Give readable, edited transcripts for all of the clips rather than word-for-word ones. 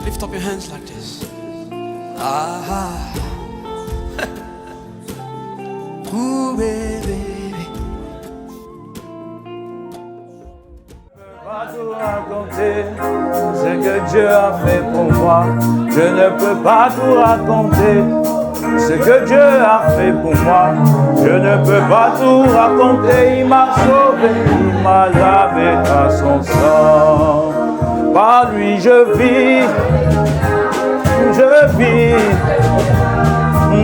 Lift up your hands like this. Ah. Ooh, baby. Pas tout raconter ce que Dieu a fait pour moi. Je ne peux pas tout raconter ce que Dieu a fait pour moi. Je ne peux pas tout raconter. Il m'a sauvé, il m'a lavé à son sang. Par lui je vis, je vis,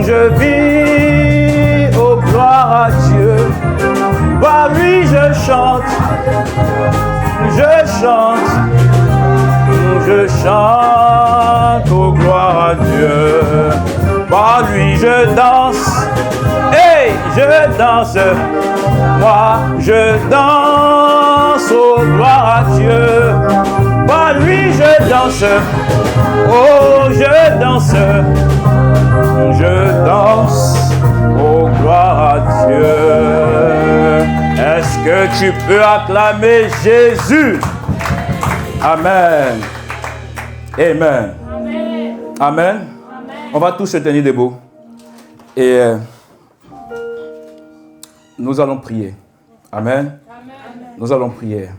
je vis. Oh gloire à Dieu. Par lui je chante. Je chante, oh gloire à Dieu. Par lui je danse, hey, je danse. Moi je danse, oh gloire à Dieu. Par lui je danse, oh je danse. Je danse, oh gloire à Dieu. Est-ce que tu peux acclamer Jésus? Amen. Amen. Amen. Amen. On va tous se tenir debout. Et nous allons prier. Amen. Nous allons prier.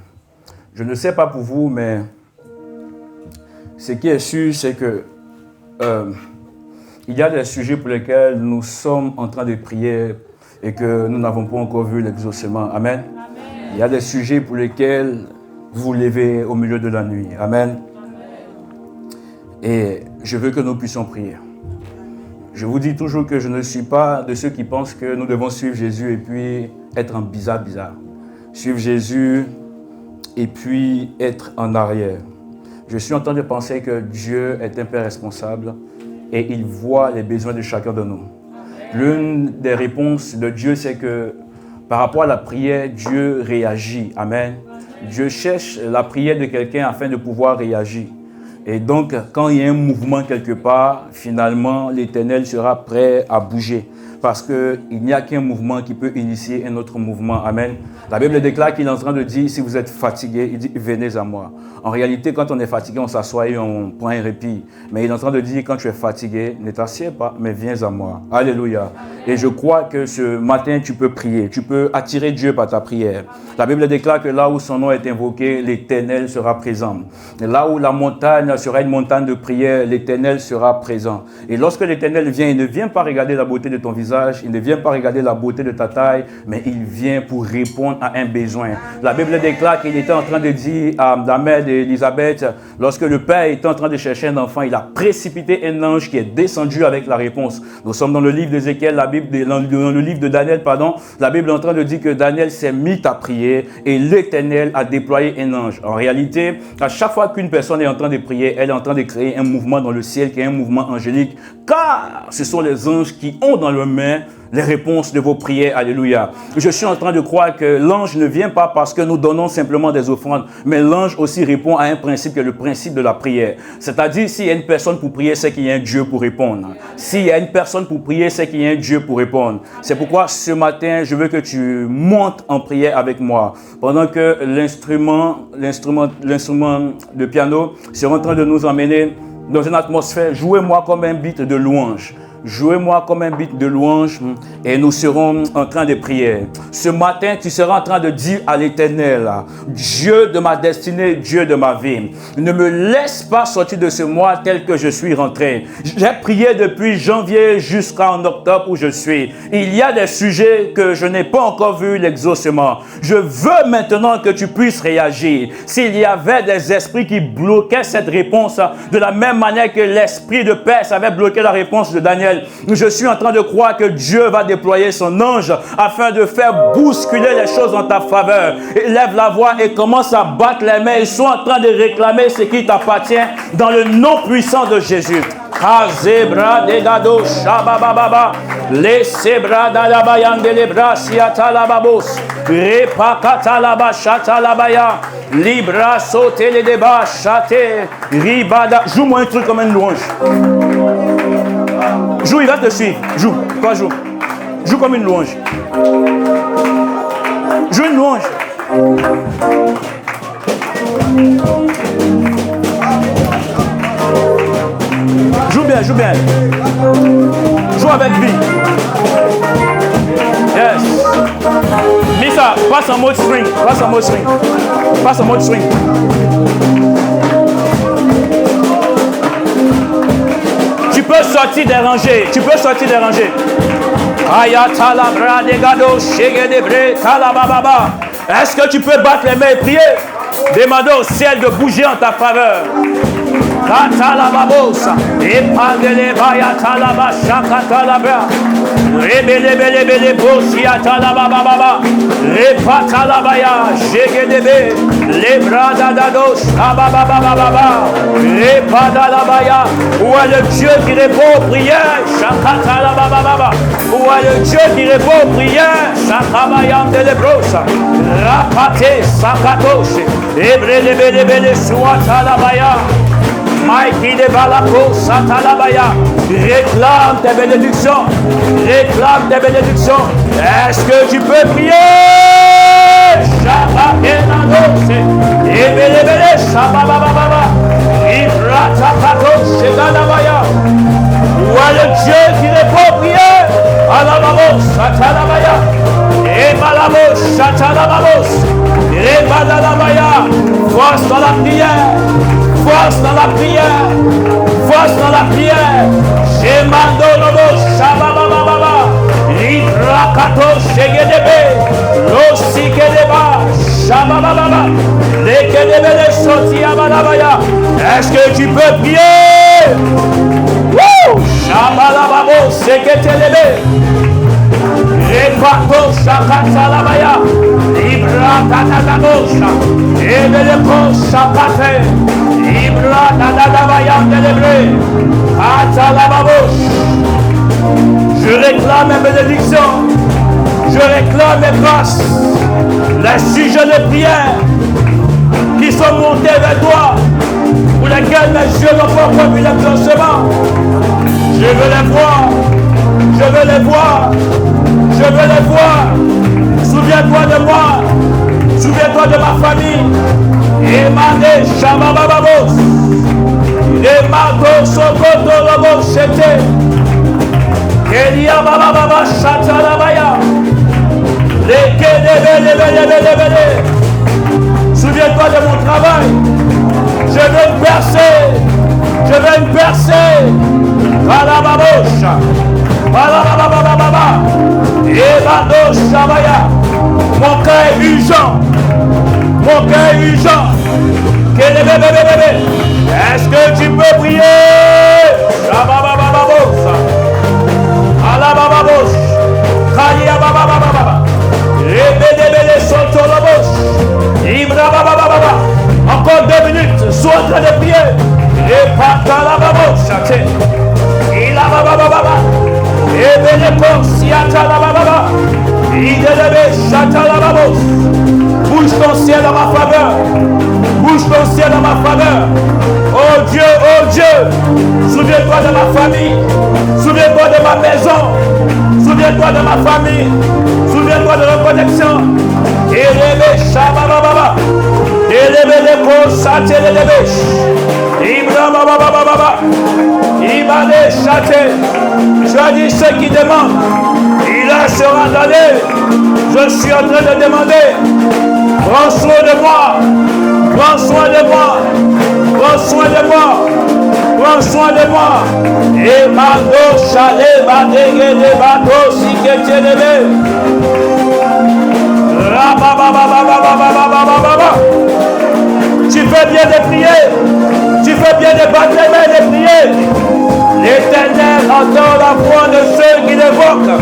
Je ne sais pas pour vous, mais ce qui est sûr, c'est que il y a des sujets pour lesquels nous sommes en train de prier et que nous n'avons pas encore vu l'exaucement. Amen. Amen. Il y a des sujets pour lesquels vous vous levez au milieu de la nuit. Amen. Amen. Et je veux que nous puissions prier. Je vous dis toujours que je ne suis pas de ceux qui pensent que nous devons suivre Jésus et puis être en bizarre. Suivre Jésus et puis être en arrière. Je suis en train de penser que Dieu est un Père responsable et il voit les besoins de chacun de nous. L'une des réponses de Dieu, c'est que par rapport à la prière, Dieu réagit. Amen. Dieu cherche la prière de quelqu'un afin de pouvoir réagir. Et donc, quand il y a un mouvement quelque part, finalement, l'Éternel sera prêt à bouger. Parce qu'il n'y a qu'un mouvement qui peut initier un autre mouvement. Amen. La Bible déclare qu'il est en train de dire, si vous êtes fatigué, il dit, venez à moi. En réalité, quand on est fatigué, on s'assoit et on prend un répit. Mais il est en train de dire, quand tu es fatigué, ne t'assieds pas, mais viens à moi. Alléluia. Et je crois que ce matin, tu peux prier. Tu peux attirer Dieu par ta prière. La Bible déclare que là où son nom est invoqué, l'Éternel sera présent. Et là où la montagne sera une montagne de prière, l'Éternel sera présent. Et lorsque l'Éternel vient, il ne vient pas regarder la beauté de ton visage, il ne vient pas regarder la beauté de ta taille, mais il vient pour répondre à un besoin. La Bible déclare qu'il était en train de dire à la mère d'Élisabeth, lorsque le père était en train de chercher un enfant, il a précipité un ange qui est descendu avec la réponse. Nous sommes dans le livre d'Ézéchiel, dans le livre de Daniel, la Bible est en train de dire que Daniel s'est mis à prier et l'Éternel a déployé un ange. En réalité, à chaque fois qu'une personne est en train de prier, elle est en train de créer un mouvement dans le ciel qui est un mouvement angélique, car ce sont les anges qui ont dans leurs mains les réponses de vos prières. Alléluia. Je suis en train de croire que l'ange ne vient pas parce que nous donnons simplement des offrandes, mais l'ange aussi répond à un principe qui est le principe de la prière. C'est-à-dire, s'il y a une personne pour prier, c'est qu'il y a un Dieu pour répondre. S'il y a une personne pour prier, c'est qu'il y a un Dieu pour répondre. C'est pourquoi ce matin, je veux que tu montes en prière avec moi. Pendant que l'instrument de piano sera en train de nous emmener dans une atmosphère, jouez-moi comme un beat de louange. Jouez-moi comme un beat de louange et nous serons en train de prier. Ce matin, tu seras en train de dire à l'Éternel, Dieu de ma destinée, Dieu de ma vie, ne me laisse pas sortir de ce mois tel que je suis rentré. J'ai prié depuis janvier jusqu'en octobre où je suis. Il y a des sujets que je n'ai pas encore vu l'exaucement. Je veux maintenant que tu puisses réagir. S'il y avait des esprits qui bloquaient cette réponse, de la même manière que l'esprit de Perse avait bloqué la réponse de Daniel, je suis en train de croire que Dieu va déployer son ange afin de faire bousculer les choses en ta faveur. Lève la voix et commence à battre les mains. Ils sont en train de réclamer ce qui t'appartient dans le nom puissant de Jésus. Azebra de gado shabababa les sebra dalabayan de lebra siata lababos repakata laba chata labaya libra sauter les débats chate ribada. Joue-moi un truc comme une louange. Joue, il va te suivre. Joue. Toi, joue. Joue comme une louange. Joue une louange. bien, joue bien. Joue avec lui. Yes. Misa, passe en mode swing. Passe en mode swing. Passe en mode swing. Tu peux sortir des rangées. Tu peux sortir des rangées. Ayatala bradegado shegedebre talababa. Est-ce que tu peux battre les mains et prier? Demandez au ciel de bouger en ta faveur. Katalababosa, Epandelebaya Talaba Shakatalabra, Rebelebelebele Bosia Talababa, Repatalabaya, Jegedebe, Lebradadados, Ababababa, Repadalabaya, où est le Dieu qui répond aux prières? Shakatalababa, où est le Dieu qui répond aux prières? Shakabayam Delebrosa, Rapate Sakatoshe, Ebrelebelebele Suatalabaya. Mikey de Balako, Satalabaya, réclame tes bénédictions, réclame tes bénédictions. Est-ce que tu peux prier? Shabakenadose, Ebelebele, Shababababa, Ibratakato, Shegalabaya. Où est le Dieu qui répond aux prières? Alabamos, Satalabaya, Ebalamos, Satalabamos, Ebadalabaya, force dans la prière. Force dans la prière, force dans la prière. Shemando lobo shababababa, Ibrakato shegedebe, Losikedeba, Shababababa, Lekedebe soti abalabaya. Est-ce que tu peux prier? Wouh! Shabalababo seketelebe. Repato shakatalabaya, Ibrakatadabosha, Ebeleko shakate. Ibra dadadabayam délébré. Atalababosh. Je réclame mes bénédictions. Je réclame mes grâces. Les sujets de prière qui sont montés vers toi, pour lesquels mes yeux n'ont pas encore vu l'exaucement. Je veux les voir. Je veux les voir. Je veux les voir. Souviens-toi de moi. Souviens-toi de ma famille. Emane Shabababos, Emago Sokoto Lobo Shete, Elia Bababa Shatalabaya, Lekedebelebelebelebele. Souviens-toi de mon travail. Je veux une percée. Je veux une percée. Balababosha, Balababababa, Emado Shabaya. Mon cœur est urgent. Mon cœur est urgent. Est-ce que tu peux prier? Shababababos. Alabababos. Kayabababababa. Rebedebele sotolobos. Ibrababababa. Encore 2 minutes. Sois en train de prier. Repatalababos. Ilababababa. Ebeleko siatalabababa. Idelebe chatalababos. Bouge ton ciel dans ma faveur. Bouge ton ciel dans ma faveur. Oh Dieu, souviens-toi de ma famille. Souviens-toi de ma maison. Souviens-toi de ma famille. Souviens-toi de notre connexion. Elebe shabababa. Elebe leko satelebe. Ibrababababa. Ibale chate. Je dis ceux qui demandent. Il leur sera donné. Je suis en train de demander. Prends soin de moi. Prends soin de moi. Prends soin de moi. Prends soin de moi. Et mando chale badege de bato siketelebe. Tu fais bien de prier. Tu fais bien de battre les mains et de prier. L'Éternel entend la voix de ceux qui l'évoquent.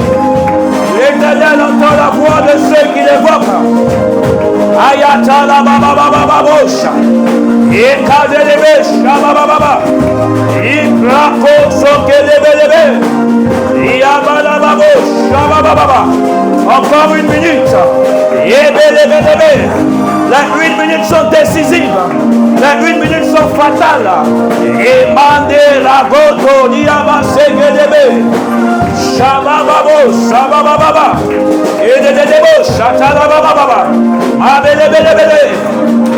L'Éternel entend la voix de ceux qui l'évoquent. Ayatala baba baba babosha. Ekadelebe shaba baba. Ibrako sokelebelebe. Yabala babosha baba. Encore 1 minute. Yebelebelebe. Les 1 minute sont décisives. Les 1 minute sont fatales. Emande la goto diaba segedebe. Shabababo, Shabababa, Ededebo, Shatalababa, Abelebelebele.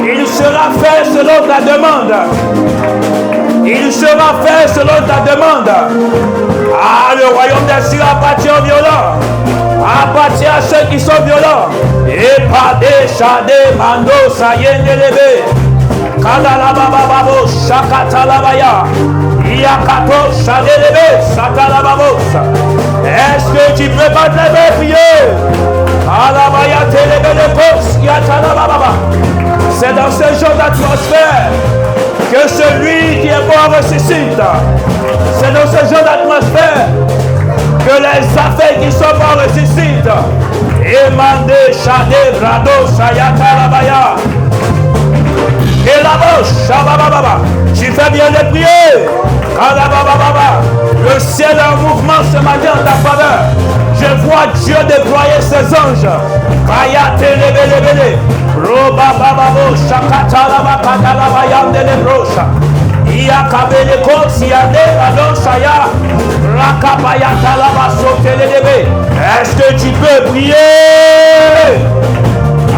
Il sera fait selon ta demande. Il sera fait selon ta demande. Ah, le royaume des cieux appartient aux violents. Appartient à ceux qui sont violents. Et pas des chadés, mando, sayende lebe. Kadalabababo, shakatalabaya. Yakato, chadelebe, satalababos. Est-ce que tu peux pas te lever prier? Alabaya, telebelekos, yatalabababa. C'est dans ce genre d'atmosphère que celui qui est mort ressuscite. C'est dans ce genre d'atmosphère que les affaires qui sont morts ressuscitent. Emande, Shade, Brado, Sayata, Labaya. Et la bouche, Shabababa. Tu fais bien de prier. Kalabababa. Le ciel est en mouvement ce matin en ta faveur. Je vois Dieu déployer ses anges. Kaya, Telebelebele. Robababo, Shakatalaba, Katalaba, Yandele Brocha. Iakabele Kosiade, Adosaya, Rakabaya Talaba, Sotelebe. Est-ce que tu peux prier?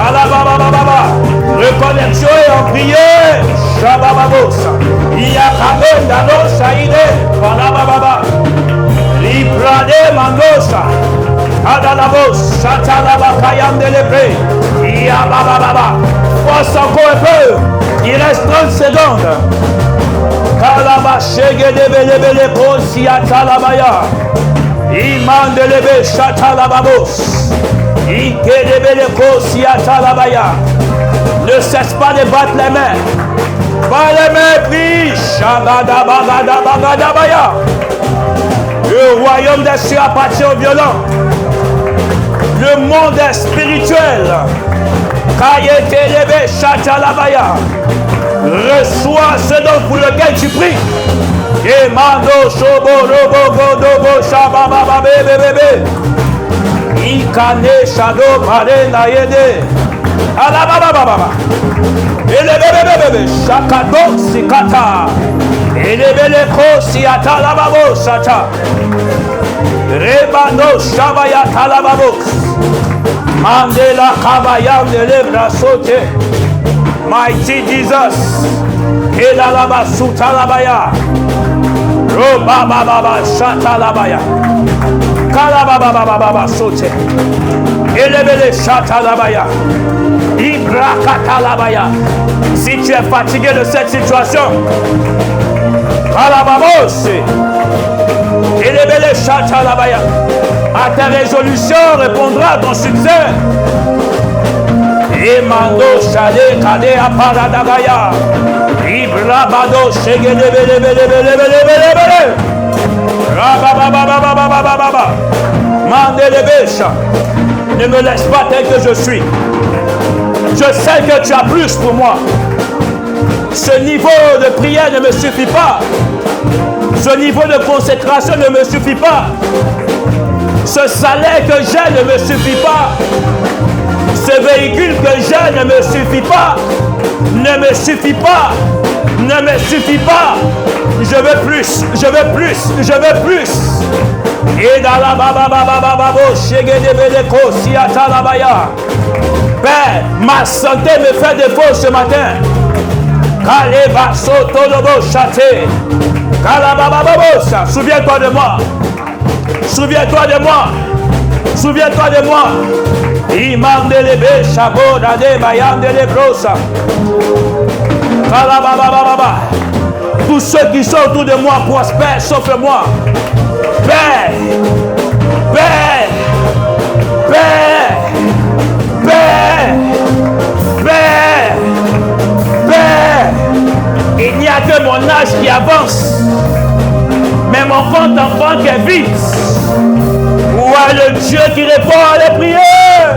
Alabababa. Reconnexion et en prière. Shabababos. Iakabe, Dadosaide, Alabababa. Librade, Mandosa. Adalabos, Chatalaba, Kayandelebre. Iabababa. Force encore un peu. Il reste 30 secondes. Kalaba, Shegedebelebele, Kosiatalabaya. Imandelebe, Chatalababos. Ikedebele, Kosiatalabaya. Ne cesse pas de battre les mains. Pas les mains, prie. Shabadabagadabagadabaya. Le royaume des cieux appartient aux violents. Le monde est spirituel. Kayetelebe Shatalabaya. Reçois ce dont pour lequel tu pries. Emando Shobo Robo Godobo Shababa Bebe. Ikane Shado Marena Yede. Alababa. Elebebebebe Shakato Sikata. Elebele Kosiata Lababo Sata. Rebano Shabaya Talababos. Mandela Kabayam de Lebra Sote. Mighty Jesus. Elalaba Sutalabaya. Robababa Shatalabaya. Kalabababa Sote. Elebele Shatalabaya. Ibrakatalabaya. Si tu es fatigué de cette situation, Kalababos. Elebele Shatalabaya. À ta résolution répondra ton succès. Emando Shade Kade Aparadagaya. Ibrabado Shegedebelebelebelebelebele. Rababababababababa. Mandelebesha. Ne me laisse pas tel que je suis. Je sais que tu as plus pour moi. Ce niveau de prière ne me suffit pas. Ce niveau de consécration ne me suffit pas. Ce salaire que j'ai ne me suffit pas. Ce véhicule que j'ai ne me suffit pas. Ne me suffit pas. Ne me suffit pas. Je veux plus. Je veux plus. Je veux plus. Et dans la babababababo, Shegedebeleko, Siatalabaya. Père, ma santé me fait défaut ce matin. Kaleba Sotolobo Chate. Kalabababosa. Souviens-toi de moi. Souviens-toi de moi. Souviens-toi de moi. Imandelebe Shaboda de Bayandele Brosa. Kalababababa. Tous ceux qui sont autour de moi prospèrent sauf moi. Père. Père. Père. Père. Père. Père. Il n'y a que mon âge qui avance. Mais mon compte en banque est vide. Où est le Dieu qui répond à les prières?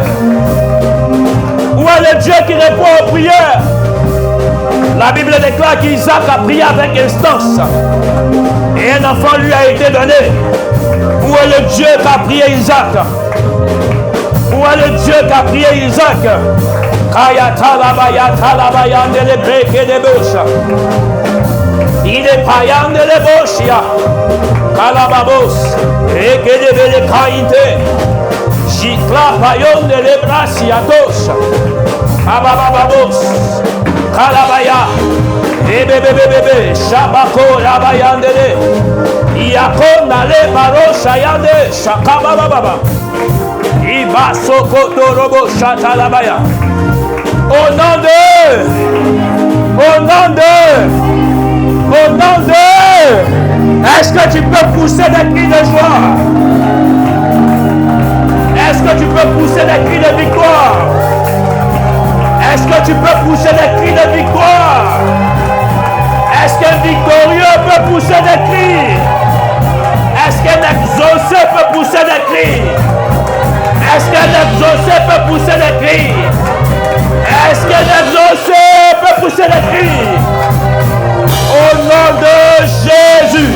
Où est le Dieu qui répond aux prières? La Bible déclare qu'Isaac a prié avec instance. Et un enfant lui a été donné. Où est le Dieu qui a prié Isaac? Où est le Dieu qui a prié Isaac? Kaya talabaya talabaya de le breke de bouche. Il est payan de le boshia. Kalababos. Et que de le kainte. Jikla payon de le brasiatos. Abababos. Kalabaya. Ebebebebebe, Shabako Rabayandele, Iako Nale Baro Shayande, Shakabababa, Iba Sokoto Robo Shatalabaya. Au nom de, au nom de, au nom de, est-ce que tu peux pousser des cris de joie? Est-ce que tu peux pousser des cris de victoire? Est-ce que tu peux pousser des cris de victoire? Est-ce qu'un victorieux peut pousser des cris? Est-ce qu'un exaucé peut pousser des cris? Est-ce qu'un exaucé peut pousser des cris? Est-ce qu'un exaucé peut pousser des cris? Au nom de Jésus.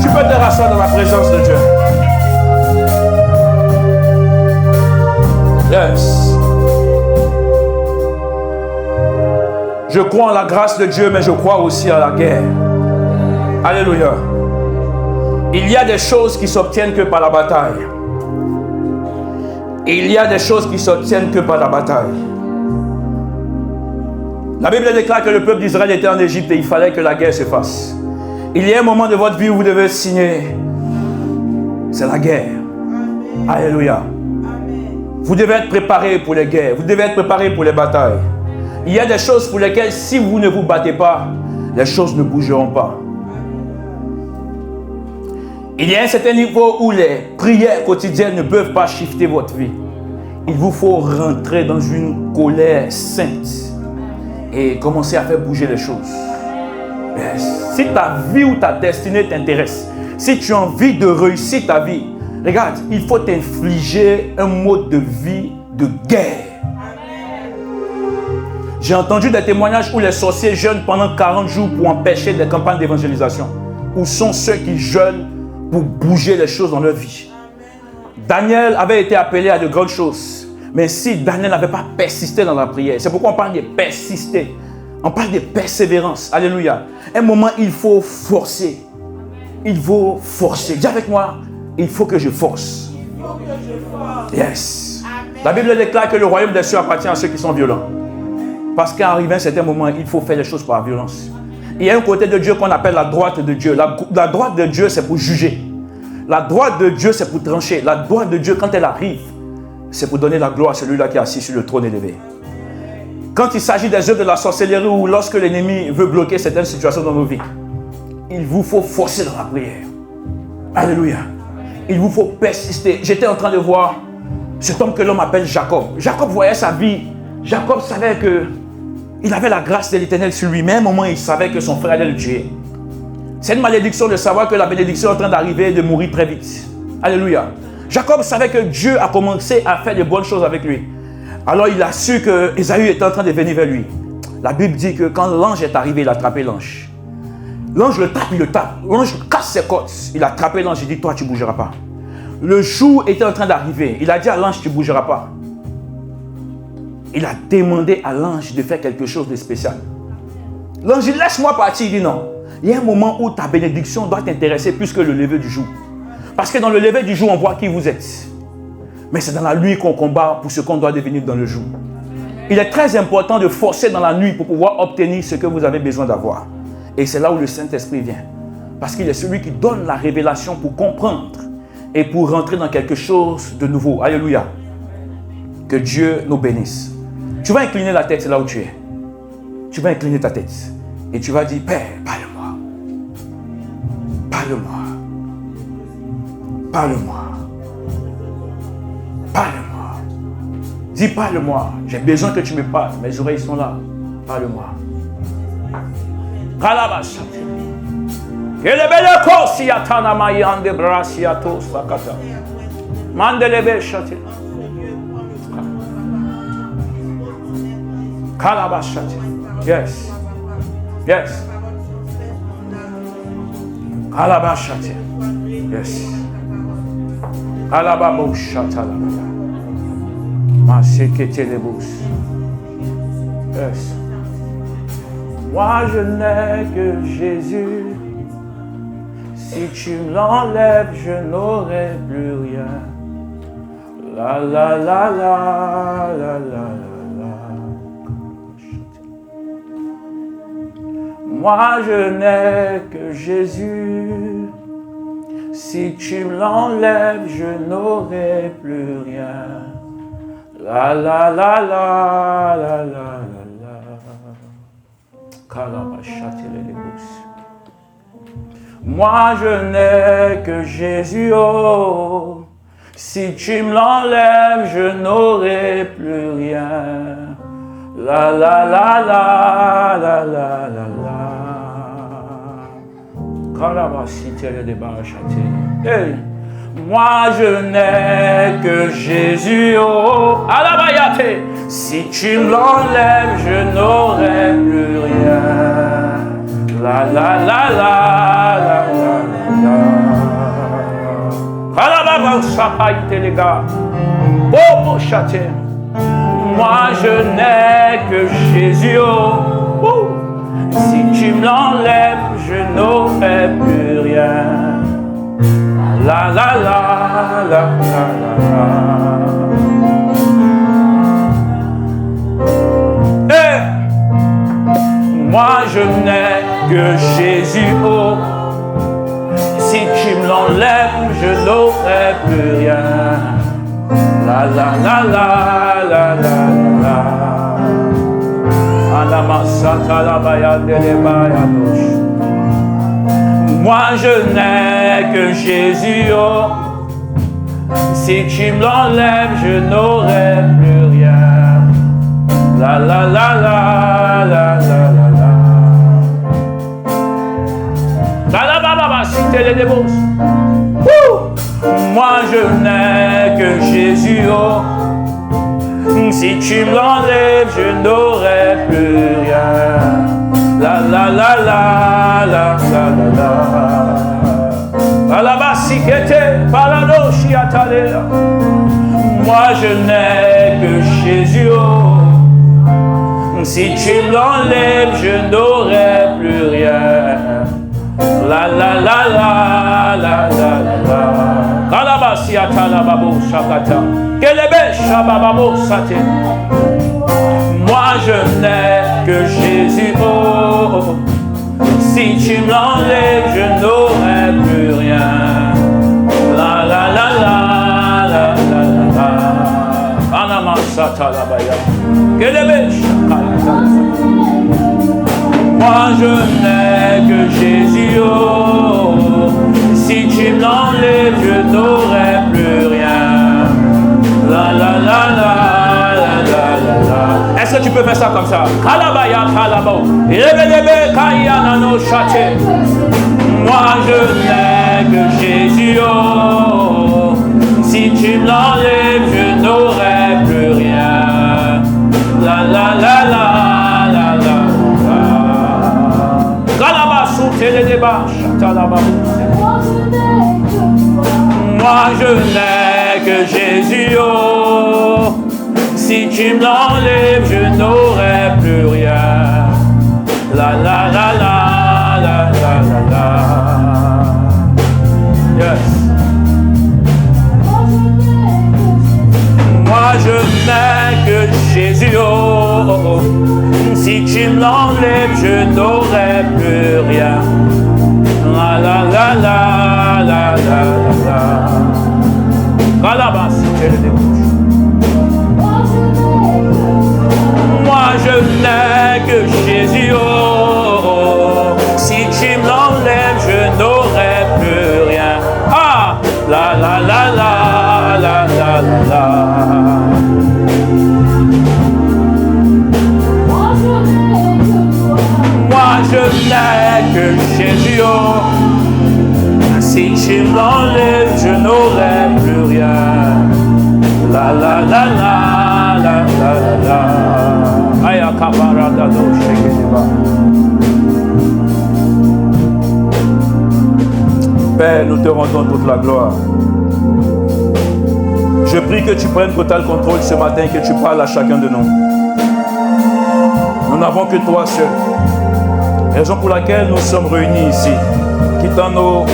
Tu peux te rasseoir dans la présence de Dieu. Yes. Je crois en la grâce de Dieu, mais je crois aussi à la guerre. Alléluia. Il y a des choses qui s'obtiennent que par la bataille. Il y a des choses qui s'obtiennent que par la bataille. La Bible déclare que le peuple d'Israël était en Égypte et il fallait que la guerre se fasse. Il y a un moment de votre vie où vous devez signer. C'est la guerre. Alléluia. Vous devez être préparé pour les guerres. Vous devez être préparé pour les batailles. Il y a des choses pour lesquelles, si vous ne vous battez pas, les choses ne bougeront pas. Il y a un certain niveau où les prières quotidiennes ne peuvent pas shifter votre vie. Il vous faut rentrer dans une colère sainte et commencer à faire bouger les choses. Si ta vie ou ta destinée t'intéresse, si tu as envie de réussir ta vie, regarde, il faut t'infliger un mode de vie de guerre. J'ai entendu des témoignages où les sorciers jeûnent pendant 40 jours pour empêcher des campagnes d'évangélisation. Où sont ceux qui jeûnent pour bouger les choses dans leur vie? Daniel avait été appelé à de grandes choses. Mais si Daniel n'avait pas persisté dans la prière, c'est pourquoi on parle de persister. On parle de persévérance. Alléluia. Un moment, il faut forcer. Il faut forcer. Dis avec moi, il faut que je force. Il faut que je force. Yes. Amen. La Bible déclare que le royaume des cieux appartient à ceux qui sont violents. Parce qu'à arriver à un certain moment, il faut faire les choses par violence. Il y a un côté de Dieu qu'on appelle la droite de Dieu. La droite de Dieu, c'est pour juger. La droite de Dieu, c'est pour trancher. La droite de Dieu, quand elle arrive, c'est pour donner la gloire à celui-là qui est assis sur le trône élevé. Quand il s'agit des œuvres de la sorcellerie ou lorsque l'ennemi veut bloquer certaines situations dans nos vies, il vous faut forcer dans la prière. Alléluia. Il vous faut persister. J'étais en train de voir cet homme que l'homme appelle Jacob. Jacob voyait sa vie. Jacob savait que il avait la grâce de l'Éternel sur lui. Mais à un moment, il savait que son frère allait le tuer. C'est une malédiction de savoir que la bénédiction est en train d'arriver et de mourir très vite. Alléluia. Jacob savait que Dieu a commencé à faire de bonnes choses avec lui. Alors il a su que Ésaü était en train de venir vers lui. La Bible dit que quand l'ange est arrivé, il a attrapé l'ange. L'ange le tape, il le tape. L'ange casse ses côtes. Il a attrapé l'ange, il dit, toi tu ne bougeras pas. Le jour était en train d'arriver. Il a dit à l'ange, tu ne bougeras pas. Il a demandé à l'ange de faire quelque chose de spécial. L'ange dit, laisse-moi partir. Il dit non. Il y a un moment où ta bénédiction doit t'intéresser plus que le lever du jour. Parce que dans le lever du jour, on voit qui vous êtes. Mais c'est dans la nuit qu'on combat pour ce qu'on doit devenir dans le jour. Il est très important de forcer dans la nuit pour pouvoir obtenir ce que vous avez besoin d'avoir. Et c'est là où le Saint-Esprit vient. Parce qu'il est celui qui donne la révélation pour comprendre et pour rentrer dans quelque chose de nouveau. Alléluia. Que Dieu nous bénisse. Tu vas incliner la tête là où tu es. Tu vas incliner ta tête. Et tu vas dire, Père, parle-moi. Parle-moi. Parle-moi. Parle-moi. Dis, parle-moi. J'ai besoin que tu me parles. Mes oreilles sont là. Parle-moi. Kalabasha. Kelebele kosi atana mayande brasiato sakata. Mandelebe shati. Kalabasha. Yes. Yes. Kalabasha. Yes. Kalababusha. Maseketelebus. Yes. Moi je n'ai que Jésus. Si tu me l'enlèves, je n'aurai plus rien. La la la la la la la. Moi je n'ai que Jésus. Si tu me l'enlèves, je n'aurai plus rien. La la la la la la la la. Moi je n'ai que Jésus, oh. Si tu me l'enlèves, je n'aurai plus rien. La la la la la la la la. Hey. Moi je n'ai que Jésus, oh. Alabayate. Si tu me l'enlèves, je n'aurai plus rien. La la la la la la la. Alababa sapaite les gars. Oh chate. Moi je n'ai que Jésus, oh. Si tu me l'enlèves, je n'aurai plus rien. La la la la la la. Hey! Moi je n'ai que Jésus, oh. Si tu me l'enlèves, je n'aurai plus rien. La la la la la la la. Moi je n'ai que Jésus, oh. Si tu me l'enlèves, je n'aurai plus rien. La la la la la la la la. La la la la, citez les démons. Moi je n'ai que Jésus, oh. Si tu me l'enlèves, je n'aurai plus rien. La la la la la la la la. Là-bas, si qu'était, palano, chiatalé. Moi je n'ai que Jésus, oh. Si tu me l'enlèves, je n'aurai plus rien. La la la la la la la. Là-bas, si atalababo, chakata. Kelebe, chabababo, sate. Moi je n'ai que Jésus, oh. Si tu me l'enlèves, je n'aurai plus rien. La la la la la la la. Anama sata la baya. Kelebe, chakata. Moi je n'ai que Jésus, oh. Si tu me l'enlèves, je n'aurai plus rien. La la la la la la la. Est-ce que tu peux faire ça comme ça? Kalabaya kalabo. Rebelebe kayanano chate. Moi je n'ai que Jésus, oh. Si tu me l'enlèves, je n'aurai plus rien. La la la la la la la. Kalaba soute les débats. Chatalaba. Moi je n'ai que Jésus, oh. Si tu me l'enlèves, je n'aurai plus rien. La la la la la la la la. Yes. Moi je n'ai que Jésus, oh. Si tu me l'enlèves, je n'aurai plus rien. La la la la la la la. Kalabas, c'est le débouche. Moi je n'ai que Jésus, oh. Si tu me l'enlèves, je n'aurai plus rien. Ah, la la la la la la la. Moi je n'ai que Jésus, oh. Si tu me l'enlèves, je n'aurai plus rien. La la la la la la la. Aya kabarada do shekeba. Père, nous te rendons toute la gloire. Je prie que tu prennes total contrôle ce matin, que tu parles à chacun de nous. Nous n'avons que toi seul. Raison pour laquelle nous sommes réunis ici, quittant nos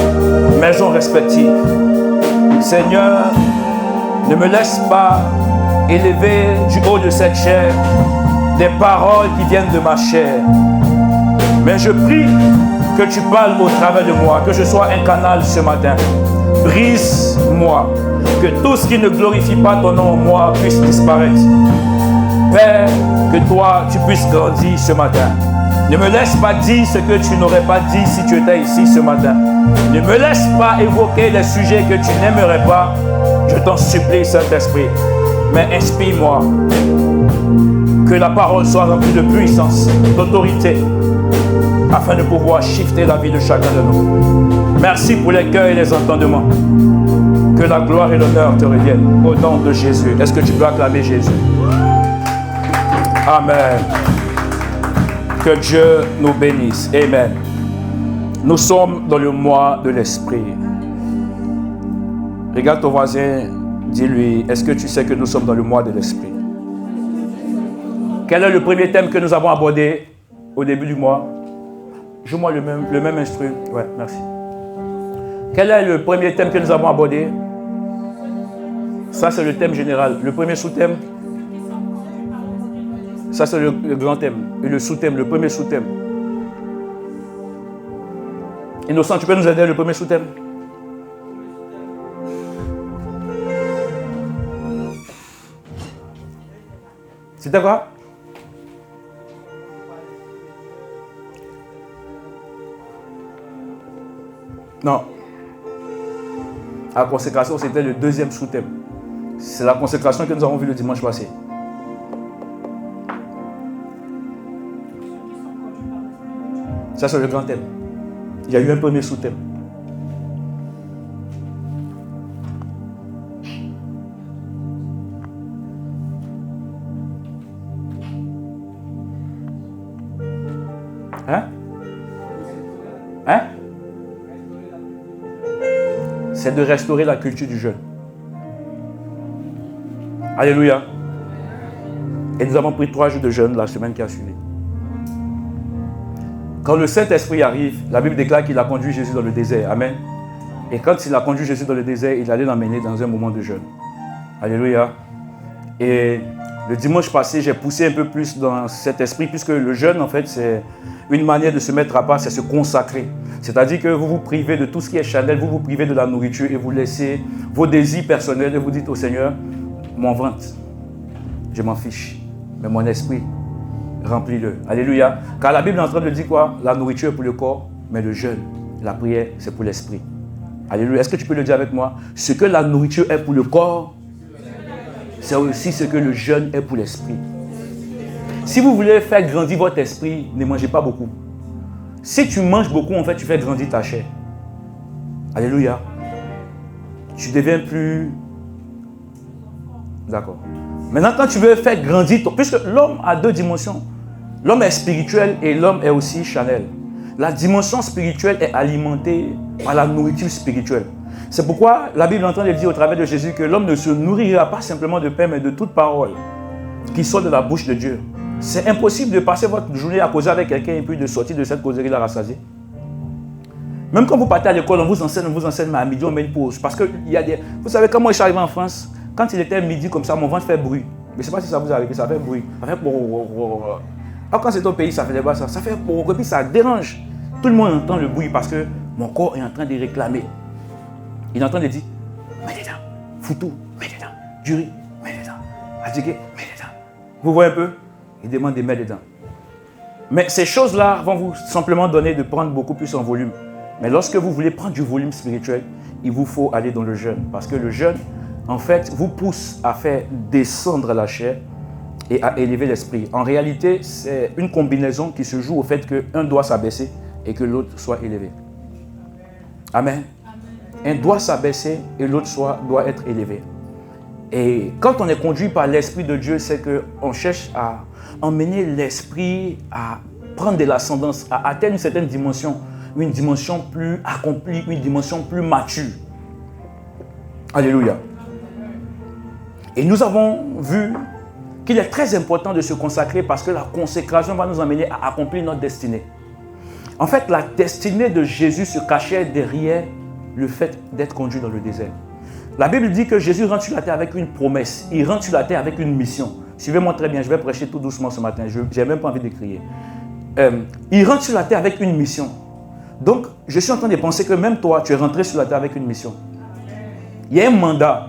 maisons respectives. Seigneur, ne me laisse pas élever du haut de cette chair des paroles qui viennent de ma chair, Mais je prie que tu parles au travers de moi, que je sois un canal ce matin. Brise-moi, que tout ce qui ne glorifie pas ton nom en moi puisse disparaître. Père, que toi, tu puisses grandir ce matin. Ne me laisse pas dire ce que tu n'aurais pas dit si tu étais ici ce matin. Ne me laisse pas évoquer les sujets que tu n'aimerais pas. Je t'en supplie, Saint-Esprit. Mais inspire-moi. Que la parole soit remplie de puissance, d'autorité, afin de pouvoir shifter la vie de chacun de nous. Merci pour les cœurs et les entendements. Que la gloire et l'honneur te reviennent. Au nom de Jésus. Est-ce que tu peux acclamer Jésus? Amen. Que Dieu nous bénisse. Amen. Nous sommes dans le mois de l'Esprit. Regarde ton voisin, dis-lui, est-ce que tu sais que nous sommes dans le mois de l'Esprit? Quel est le premier thème que nous avons abordé au début du mois? Joue-moi le même instrument. Ouais, merci. Quel est le premier thème que nous avons abordé? Ça, c'est le thème général. Le premier sous-thème? Ça, c'est le grand thème. Et le sous-thème, le premier sous-thème. Innocent, tu peux nous aider le premier sous-thème? C'était quoi? Non. La consécration, c'était le deuxième sous-thème. C'est la consécration que nous avons vue le dimanche passé. Ça, c'est le grand thème. Il y a eu un premier sous-thème. Hein? Hein? C'est de restaurer la culture du jeûne. Alléluia. Et nous avons pris 3 jours de jeûne la semaine qui a suivi. Quand le Saint-Esprit arrive, la Bible déclare qu'il a conduit Jésus dans le désert. Amen. Et quand il a conduit Jésus dans le désert, il allait l'emmener dans un moment de jeûne. Alléluia. Et le dimanche passé, j'ai poussé un peu plus dans cet esprit, puisque le jeûne, en fait, c'est une manière de se mettre à part, c'est se consacrer. C'est-à-dire que vous vous privez de tout ce qui est charnel, vous vous privez de la nourriture et vous laissez vos désirs personnels et vous dites au Seigneur, mon ventre, je m'en fiche, mais mon esprit, remplis-le. Alléluia. Car la Bible est en train de dire quoi? La nourriture est pour le corps, mais le jeûne, la prière, c'est pour l'esprit. Alléluia. Est-ce que tu peux le dire avec moi? Ce que la nourriture est pour le corps, c'est aussi ce que le jeûne est pour l'esprit. Si vous voulez faire grandir votre esprit, ne mangez pas beaucoup. Si tu manges beaucoup, en fait, tu fais grandir ta chair. Alléluia. Tu deviens plus... D'accord. Maintenant, quand tu veux faire grandir ton... Puisque l'homme a 2 dimensions. L'homme est spirituel et l'homme est aussi charnel. La dimension spirituelle est alimentée par la nourriture spirituelle. C'est pourquoi la Bible est en train de dire au travers de Jésus que l'homme ne se nourrira pas simplement de pain, mais de toute parole qui sort de la bouche de Dieu. C'est impossible de passer votre journée à causer avec quelqu'un et puis de sortir de cette causerie-là rassasié. Même quand vous partez à l'école, on vous enseigne, mais à midi, on met une pause. Parce que il y a des... Vous savez, quand moi je suis arrivé en France, quand il était midi comme ça, mon ventre fait bruit. Mais je ne sais pas si ça vous arrive, ça fait bruit. Ça fait... Alors quand c'est au pays, ça fait pas ça. Ça fait... Et puis ça dérange. Tout le monde entend le bruit parce que mon corps est en train de réclamer. Il est en train de dire, mets dedans, foutou, mets dedans, du riz, mets dedans, adjigué, mets dedans. Vous voyez un peu? Il demande de mettre dedans. Mais ces choses-là vont vous simplement donner de prendre beaucoup plus en volume. Mais lorsque vous voulez prendre du volume spirituel, il vous faut aller dans le jeûne. Parce que le jeûne, en fait, vous pousse à faire descendre la chair et à élever l'esprit. En réalité, c'est une combinaison qui se joue au fait qu'un doit s'abaisser et que l'autre soit élevé. Amen. Un doit s'abaisser et l'autre doit être élevé. Et quand on est conduit par l'Esprit de Dieu, c'est qu'on cherche à emmener l'Esprit à prendre de l'ascendance, à atteindre une certaine dimension, une dimension plus accomplie, une dimension plus mature. Alléluia. Et nous avons vu qu'il est très important de se consacrer parce que la consécration va nous amener à accomplir notre destinée. En fait, la destinée de Jésus se cachait derrière le fait d'être conduit dans le désert. La Bible dit que Jésus rentre sur la terre avec une promesse. Il rentre sur la terre avec une mission. Suivez-moi très bien, je vais prêcher tout doucement ce matin. Je n'ai même pas envie de crier. il rentre sur la terre avec une mission. Donc, je suis en train de penser que même toi, tu es rentré sur la terre avec une mission. Il y a un mandat.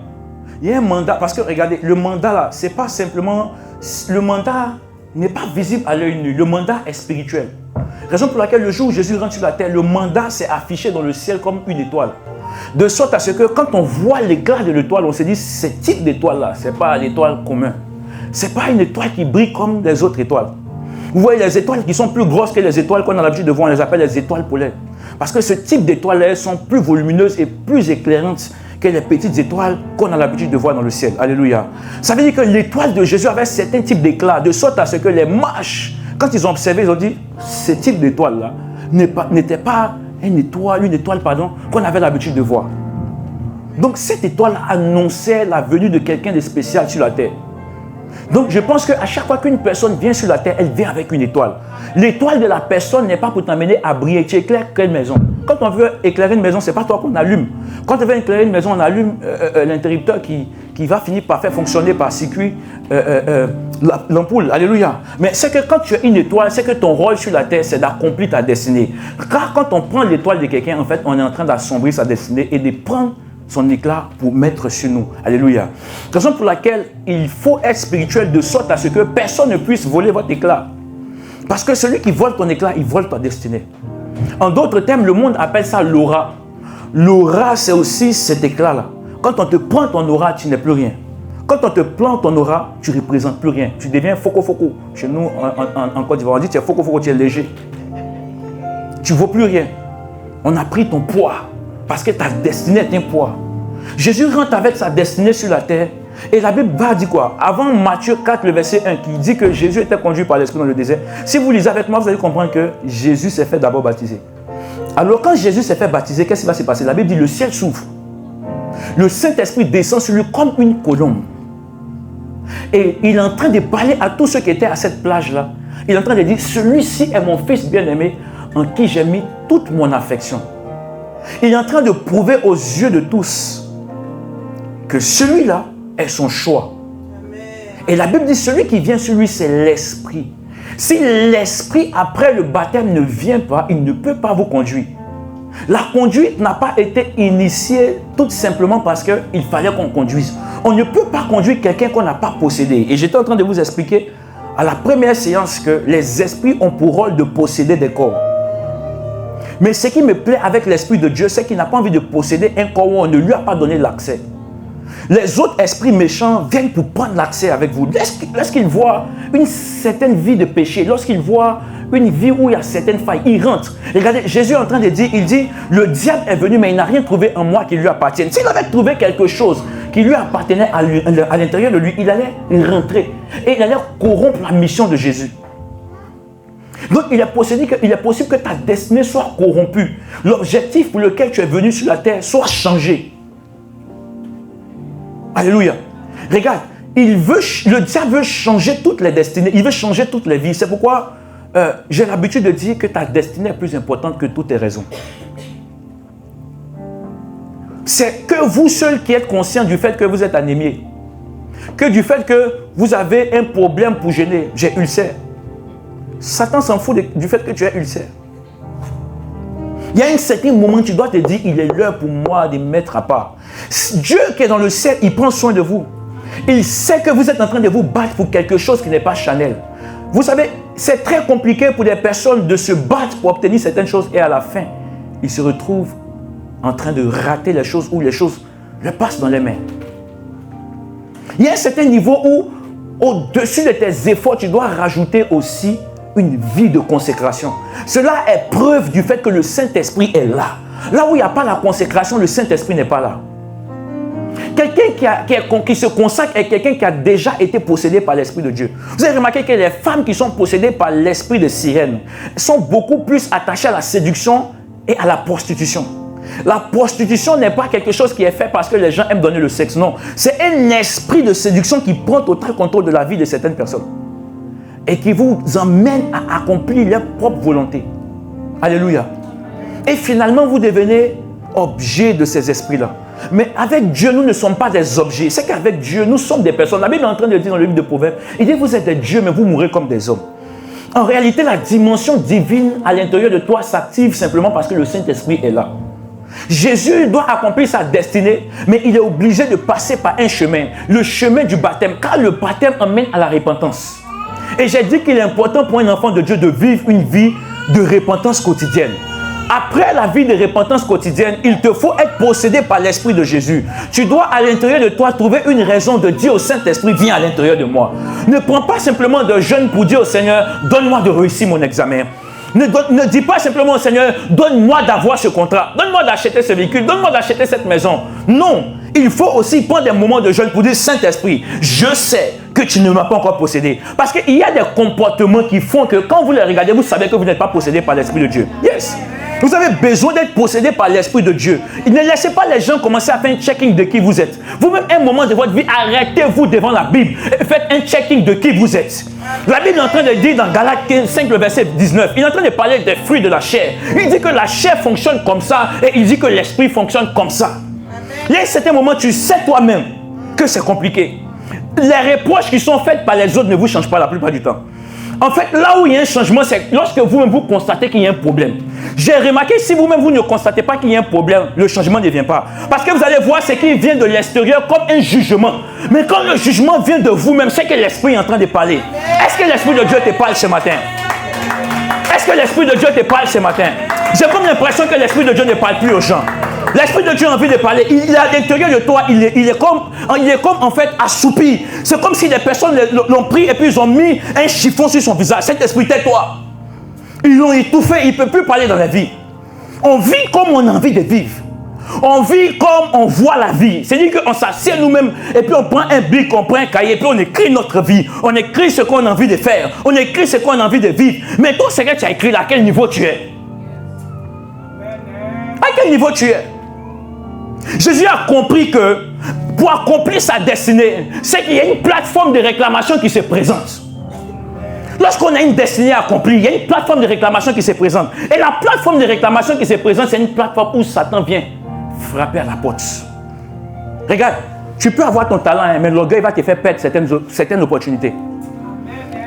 Il y a un mandat, parce que regardez, le mandat là, c'est pas simplement... Le mandat n'est pas visible à l'œil nu. Le mandat est spirituel. Raison pour laquelle le jour où Jésus rentre sur la terre, le mandat s'est affiché dans le ciel comme une étoile. De sorte à ce que quand on voit l'éclat de l'étoile, on se dit, ce type d'étoile là, ce n'est pas l'étoile commune. Ce n'est pas une étoile qui brille comme les autres étoiles. Vous voyez les étoiles qui sont plus grosses que les étoiles qu'on a l'habitude de voir, on les appelle les étoiles polaires. Parce que ce type d'étoiles sont plus volumineuses et plus éclairantes que les petites étoiles qu'on a l'habitude de voir dans le ciel. Alléluia. Ça veut dire que l'étoile de Jésus avait un certain type d'éclat, de sorte à ce que les mages, quand ils ont observé, ils ont dit, ce type d'étoile-là n'était pas une étoile qu'on avait l'habitude de voir. Donc cette étoile annonçait la venue de quelqu'un de spécial sur la terre. Donc je pense qu'à chaque fois qu'une personne vient sur la terre, elle vient avec une étoile. L'étoile de la personne n'est pas pour t'amener à briller. Tu éclaires quelle maison? Quand on veut éclairer une maison, ce n'est pas toi qu'on allume. Quand on veut éclairer une maison, on allume l'interrupteur qui va finir par faire fonctionner par circuit l'ampoule. Alléluia. Mais c'est que quand tu as une étoile, c'est que ton rôle sur la terre, c'est d'accomplir ta destinée. Car quand on prend l'étoile de quelqu'un, en fait, on est en train d'assombrir sa destinée et de prendre son éclat pour mettre sur nous. Alléluia. Raison pour laquelle il faut être spirituel de sorte à ce que personne ne puisse voler votre éclat. Parce que celui qui vole ton éclat, il vole ta destinée. En d'autres termes, le monde appelle ça l'aura. L'aura, c'est aussi cet éclat-là. Quand on te prend ton aura, tu n'es plus rien. Quand on te prend ton aura, tu ne représentes plus rien. Tu deviens foco-foco. Chez nous, en Côte d'Ivoire, on dit tu es foco-foco, tu es léger. Tu ne vaux plus rien. On a pris ton poids. Parce que ta destinée est un poids. Jésus rentre avec sa destinée sur la terre. Et la Bible va dire quoi? Avant Matthieu 4, le verset 1, qui dit que Jésus était conduit par l'Esprit dans le désert. Si vous lisez avec moi, vous allez comprendre que Jésus s'est fait d'abord baptiser. Alors quand Jésus s'est fait baptiser, qu'est-ce qui va se passer? La Bible dit le ciel s'ouvre. Le Saint-Esprit descend sur lui comme une colombe. Et il est en train de parler à tous ceux qui étaient à cette plage-là. Il est en train de dire, celui-ci est mon fils bien-aimé en qui j'ai mis toute mon affection. Il est en train de prouver aux yeux de tous que celui-là est son choix. Et la Bible dit, celui qui vient sur lui, c'est l'Esprit. Si l'Esprit, après le baptême, ne vient pas, il ne peut pas vous conduire. La conduite n'a pas été initiée tout simplement parce qu'il fallait qu'on conduise. On ne peut pas conduire quelqu'un qu'on n'a pas possédé. Et j'étais en train de vous expliquer à la première séance que les esprits ont pour rôle de posséder des corps. Mais ce qui me plaît avec l'Esprit de Dieu, c'est qu'il n'a pas envie de posséder un corps où on ne lui a pas donné l'accès. Les autres esprits méchants viennent pour prendre l'accès avec vous. Lorsqu'ils voient une certaine vie de péché, lorsqu'ils voient une vie où il y a certaines failles, ils rentrent. Regardez, Jésus est en train de dire, il dit, le diable est venu, mais il n'a rien trouvé en moi qui lui appartienne. S'il avait trouvé quelque chose qui lui appartenait à l'intérieur de lui, il allait rentrer. Et il allait corrompre la mission de Jésus. Donc, il est possible que ta destinée soit corrompue. L'objectif pour lequel tu es venu sur la terre soit changé. Alléluia. Regarde, le diable veut changer toutes les destinées. Il veut changer toutes les vies. C'est pourquoi j'ai l'habitude de dire que ta destinée est plus importante que toutes tes raisons. C'est que vous seul qui êtes conscient du fait que vous êtes anémié. Que du fait que vous avez un problème pour jeûner. J'ai ulcère. Satan s'en fout du fait que tu as ulcère. Il y a un certain moment où tu dois te dire, il est l'heure pour moi de me mettre à part. Dieu qui est dans le ciel, il prend soin de vous. Il sait que vous êtes en train de vous battre pour quelque chose qui n'est pas charnel. Vous savez, c'est très compliqué pour des personnes de se battre pour obtenir certaines choses et à la fin, ils se retrouvent en train de rater les choses ou les choses leur passent dans les mains. Il y a un certain niveau où, au-dessus de tes efforts, tu dois rajouter aussi une vie de consécration. Cela est preuve du fait que le Saint-Esprit est là. Là où il n'y a pas la consécration, le Saint-Esprit n'est pas là. Quelqu'un qui se consacre est quelqu'un qui a déjà été possédé par l'Esprit de Dieu. Vous avez remarqué que les femmes qui sont possédées par l'esprit de sirène sont beaucoup plus attachées à la séduction et à la prostitution. La prostitution n'est pas quelque chose qui est fait parce que les gens aiment donner le sexe. Non, c'est un esprit de séduction qui prend total contrôle de la vie de certaines personnes et qui vous emmène à accomplir leur propre volonté. Alléluia. Et finalement, vous devenez objet de ces esprits-là. Mais avec Dieu, nous ne sommes pas des objets. C'est qu'avec Dieu, nous sommes des personnes. La Bible est en train de dire dans le livre de Proverbes, il dit, vous êtes des dieux, mais vous mourrez comme des hommes. En réalité, la dimension divine à l'intérieur de toi s'active simplement parce que le Saint-Esprit est là. Jésus doit accomplir sa destinée, mais il est obligé de passer par un chemin, le chemin du baptême, car le baptême emmène à la repentance. Et j'ai dit qu'il est important pour un enfant de Dieu de vivre une vie de repentance quotidienne. Après la vie de repentance quotidienne, il te faut être possédé par l'Esprit de Jésus. Tu dois à l'intérieur de toi trouver une raison de dire au Saint-Esprit, viens à l'intérieur de moi. Ne prends pas simplement de jeûne pour dire au Seigneur, donne-moi de réussir mon examen. Ne dis pas simplement au Seigneur, donne-moi d'avoir ce contrat, donne-moi d'acheter ce véhicule, donne-moi d'acheter cette maison. Non, il faut aussi prendre des moments de jeûne pour dire, Saint-Esprit, je sais que tu ne m'as pas encore possédé. Parce qu'il y a des comportements qui font que quand vous les regardez, vous savez que vous n'êtes pas possédé par l'Esprit de Dieu. Yes. Vous avez besoin d'être possédé par l'Esprit de Dieu. Ne laissez pas les gens commencer à faire un checking de qui vous êtes. Vous-même, un moment de votre vie, arrêtez-vous devant la Bible et faites un checking de qui vous êtes. La Bible est en train de dire dans Galates 5, le verset 19, il est en train de parler des fruits de la chair. Il dit que la chair fonctionne comme ça et il dit que l'esprit fonctionne comme ça. Il y a un certain moment, tu sais toi-même que c'est compliqué. Les reproches qui sont faites par les autres ne vous changent pas la plupart du temps. En fait, là où il y a un changement, c'est lorsque vous-même vous constatez qu'il y a un problème. J'ai remarqué, si vous-même vous ne constatez pas qu'il y a un problème, le changement ne vient pas. Parce que vous allez voir ce qui vient de l'extérieur comme un jugement. Mais quand le jugement vient de vous-même, c'est que l'Esprit est en train de parler. Est-ce que l'Esprit de Dieu te parle ce matin? Est-ce que l'Esprit de Dieu te parle ce matin? J'ai comme l'impression que l'Esprit de Dieu ne parle plus aux gens. L'Esprit de Dieu a envie de parler. Il est à l'intérieur de toi. Il est comme en fait assoupi. C'est comme si des personnes l'ont pris et puis ils ont mis un chiffon sur son visage. Cet esprit, tais-toi. Ils l'ont étouffé. Il ne peut plus parler dans la vie. On vit comme on a envie de vivre. On vit comme on voit la vie. C'est-à-dire qu'on s'assied nous-mêmes et puis on prend un bic, on prend un cahier et puis on écrit notre vie. On écrit ce qu'on a envie de faire. On écrit ce qu'on a envie de vivre. Mais toi, c'est que tu as écrit là, à quel niveau tu es? À quel niveau tu es? Jésus a compris que pour accomplir sa destinée, c'est qu'il y a une plateforme de réclamation qui se présente. Lorsqu'on a une destinée accomplie, il y a une plateforme de réclamation qui se présente. Et la plateforme de réclamation qui se présente, c'est une plateforme où Satan vient frapper à la porte. Regarde, tu peux avoir ton talent, mais l'orgueil va te faire perdre certaines opportunités.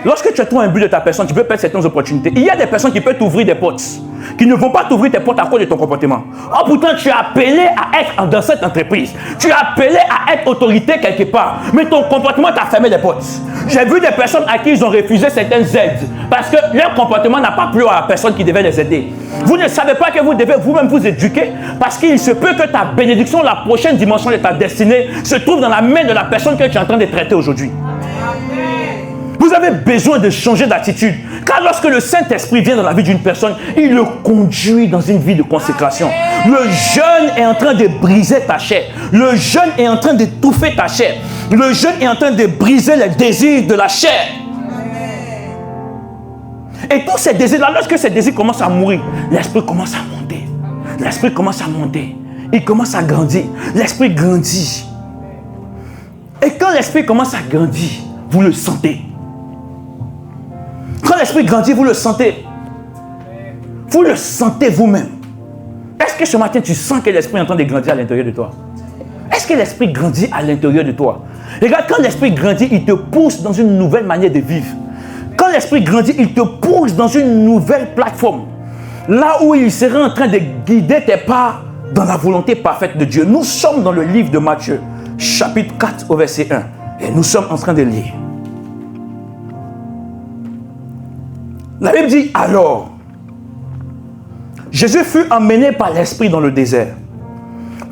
Lorsque tu trouves un but de ta personne, tu peux perdre certaines opportunités. Il y a des personnes qui peuvent t'ouvrir des portes, qui ne vont pas t'ouvrir tes portes à cause de ton comportement. Oh, pourtant, tu es appelé à être dans cette entreprise. Tu es appelé à être autorité quelque part. Mais ton comportement t'a fermé les portes. J'ai vu des personnes à qui ils ont refusé certaines aides parce que leur comportement n'a pas plu à la personne qui devait les aider. Vous ne savez pas que vous devez vous-même vous éduquer parce qu'il se peut que ta bénédiction, la prochaine dimension de ta destinée, se trouve dans la main de la personne que tu es en train de traiter aujourd'hui. Vous avez besoin de changer d'attitude. Car lorsque le Saint-Esprit vient dans la vie d'une personne, il le conduit dans une vie de consécration. Le jeûne est en train de briser ta chair. Le jeûne est en train d'étouffer ta chair. Le jeûne est en train de briser les désirs de la chair. Et tous ces désirs-là, lorsque ces désirs commencent à mourir, l'Esprit commence à monter. L'Esprit commence à monter. Il commence à grandir. L'Esprit grandit. Et quand l'Esprit commence à grandir, vous le sentez. Quand l'Esprit grandit, vous le sentez. Vous le sentez vous-même. Est-ce que ce matin, tu sens que l'Esprit est en train de grandir à l'intérieur de toi? Est-ce que l'Esprit grandit à l'intérieur de toi? Regarde, quand l'Esprit grandit, il te pousse dans une nouvelle manière de vivre. Quand l'Esprit grandit, il te pousse dans une nouvelle plateforme. Là où il sera en train de guider tes pas dans la volonté parfaite de Dieu. Nous sommes dans le livre de Matthieu, chapitre 4 au verset 1. Et nous sommes en train de lire. La Bible dit, alors, Jésus fut emmené par l'Esprit dans le désert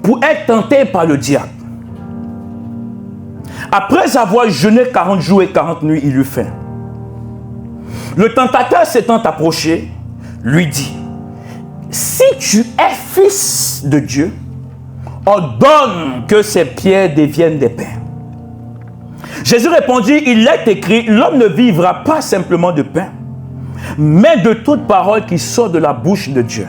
pour être tenté par le diable. Après avoir jeûné 40 jours et 40 nuits, il eut faim. Le tentateur s'étant approché, lui dit, si tu es fils de Dieu, ordonne que ces pierres deviennent des pains. Jésus répondit, il est écrit, l'homme ne vivra pas simplement de pain, mais de toute parole qui sort de la bouche de Dieu.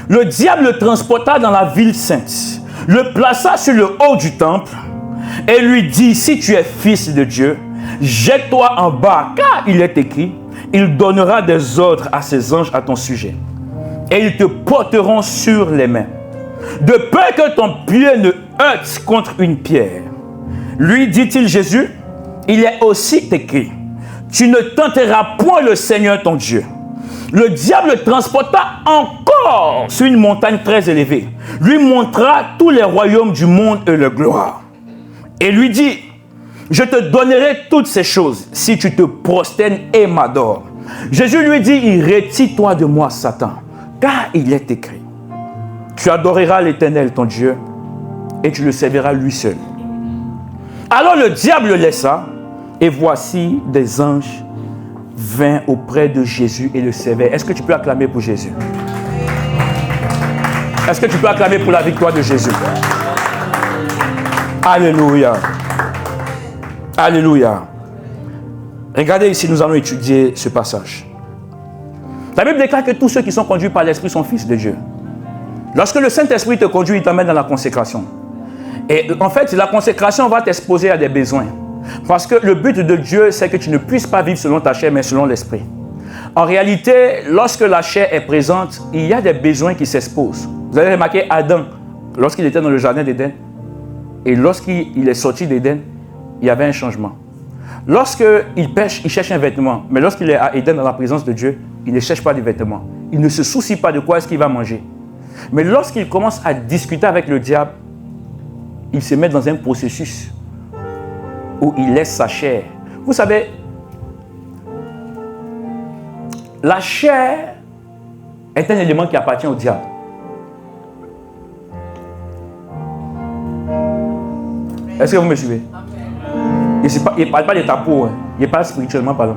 Le diable le transporta dans la ville sainte, le plaça sur le haut du temple et lui dit, si tu es fils de Dieu, jette-toi en bas, car il est écrit, il donnera des ordres à ses anges à ton sujet, et ils te porteront sur les mains, de peur que ton pied ne heurte contre une pierre. Lui dit-il Jésus, il est aussi écrit, tu ne tenteras point le Seigneur ton Dieu. Le diable le transporta encore sur une montagne très élevée, lui montra tous les royaumes du monde et leur gloire, et lui dit, je te donnerai toutes ces choses si tu te prosternes et m'adores. Jésus lui dit, retire-toi de moi, Satan, car il est écrit, tu adoreras l'Éternel ton Dieu et tu le serviras lui seul. Alors le diable le laissa, et voici des anges vint auprès de Jésus et le servait. Est-ce que tu peux acclamer pour Jésus? Est-ce que tu peux acclamer pour la victoire de Jésus? Alléluia. Alléluia. Regardez ici, nous allons étudier ce passage. La Bible déclare que tous ceux qui sont conduits par l'Esprit sont fils de Dieu. Lorsque le Saint-Esprit te conduit, il t'emmène dans la consécration. Et en fait, la consécration va t'exposer à des besoins. Parce que le but de Dieu, c'est que tu ne puisses pas vivre selon ta chair, mais selon l'Esprit. En réalité, lorsque la chair est présente, il y a des besoins qui s'exposent. Vous avez remarqué Adam, lorsqu'il était dans le jardin d'Éden, et lorsqu'il est sorti d'Éden, il y avait un changement. Lorsqu'il pêche, il cherche un vêtement. Mais lorsqu'il est à Éden, dans la présence de Dieu, il ne cherche pas de vêtements. Il ne se soucie pas de quoi est-ce qu'il va manger. Mais lorsqu'il commence à discuter avec le diable, il se met dans un processus où il laisse sa chair. Vous savez, la chair est un élément qui appartient au diable. Est-ce que vous me suivez? Il ne parle pas de ta peau, hein. Il parle spirituellement parlant.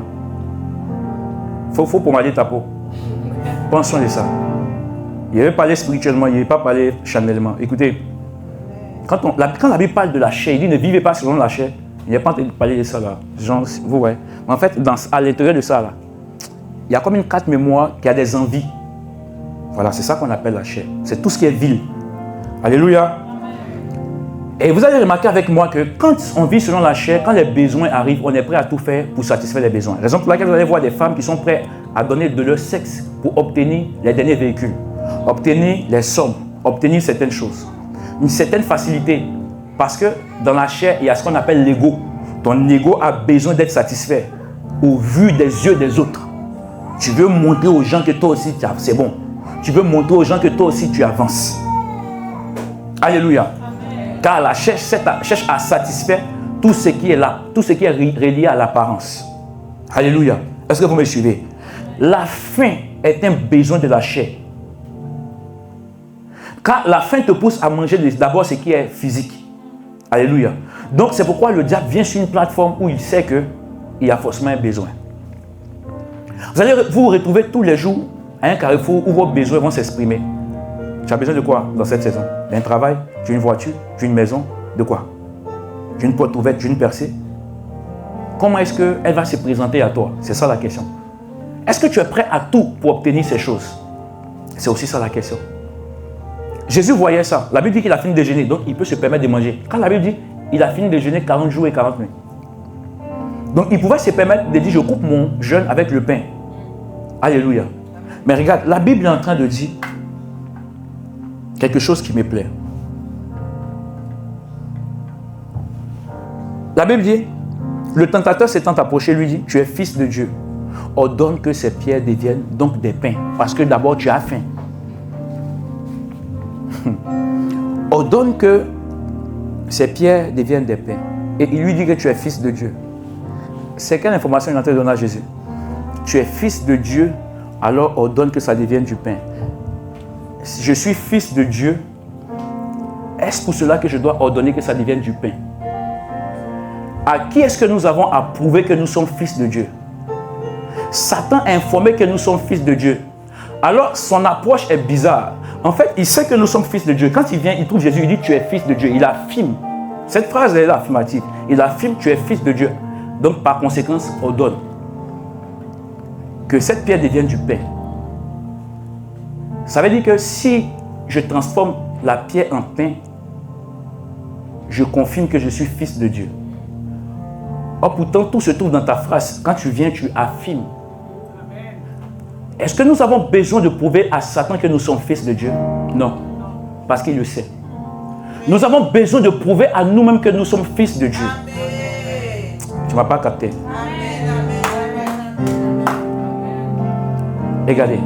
Il faut pommader ta peau. Prends soin de ça. Il veut parler spirituellement, il ne veut pas parler charnellement. Écoutez, quand la Bible parle de la chair, il dit ne vivez pas selon la chair. Il n'est pas en train de parler de ça là. Genre, vous voyez. Mais en fait, à l'intérieur de ça là, il y a comme une carte mémoire qui a des envies. Voilà, c'est ça qu'on appelle la chair. C'est tout ce qui est vil. Alléluia. Et vous allez remarquer avec moi que quand on vit selon la chair, quand les besoins arrivent, on est prêt à tout faire pour satisfaire les besoins. Raison pour laquelle vous allez voir des femmes qui sont prêtes à donner de leur sexe pour obtenir les derniers véhicules, obtenir les sommes, obtenir certaines choses. Une certaine facilité. Parce que dans la chair, il y a ce qu'on appelle l'ego. Ton ego a besoin d'être satisfait au vu des yeux des autres. Tu veux montrer aux gens que toi aussi, c'est bon. Tu veux montrer aux gens que toi aussi, tu avances. Alléluia. Car la chair cherche à satisfaire tout ce qui est là, tout ce qui est relié à l'apparence. Alléluia. Est-ce que vous me suivez? La faim est un besoin de la chair. Car la faim te pousse à manger d'abord ce qui est physique. Alléluia. Donc c'est pourquoi le diable vient sur une plateforme où il sait qu'il y a forcément un besoin. Vous allez vous retrouver tous les jours à un carrefour où vos besoins vont s'exprimer. Tu as besoin de quoi dans cette saison? D'un travail? Tu as une voiture? Tu as une maison? De quoi? Tu as une porte ouverte? Tu as une percée? Comment est-ce qu'elle va se présenter à toi? C'est ça la question. Est-ce que tu es prêt à tout pour obtenir ces choses? C'est aussi ça la question. Jésus voyait ça. La Bible dit qu'il a fini de jeûner, donc il peut se permettre de manger. Quand la Bible dit il a fini de jeûner 40 jours et 40 nuits. Donc il pouvait se permettre de dire je coupe mon jeûne avec le pain. Alléluia. Mais regarde, la Bible est en train de dire quelque chose qui me plaît. La Bible dit, le tentateur s'étant approché, lui dit, tu es fils de Dieu. Ordonne que ces pierres deviennent donc des pains. Parce que d'abord tu as faim. Ordonne que ces pierres deviennent des pains. Et il lui dit que tu es fils de Dieu. C'est quelle information il est en train de donner à Jésus? Tu es fils de Dieu, alors ordonne que ça devienne du pain. Si je suis fils de Dieu, est-ce pour cela que je dois ordonner que ça devienne du pain? À qui est-ce que nous avons à prouver que nous sommes fils de Dieu? Satan a informé que nous sommes fils de Dieu. Alors son approche est bizarre. En fait, il sait que nous sommes fils de Dieu. Quand il vient, il trouve Jésus, il dit tu es fils de Dieu. Il affirme. Cette phrase est affirmative. Il affirme tu es fils de Dieu. Donc par conséquence, ordonne que cette pierre devienne du pain. Ça veut dire que si je transforme la pierre en pain, je confirme que je suis fils de Dieu. Or pourtant, tout se trouve dans ta phrase. Quand tu viens, tu affirmes. Est-ce que nous avons besoin de prouver à Satan que nous sommes fils de Dieu? Non, parce qu'il le sait. Nous avons besoin de prouver à nous-mêmes que nous sommes fils de Dieu. Tu ne m'as pas capté. Regardez,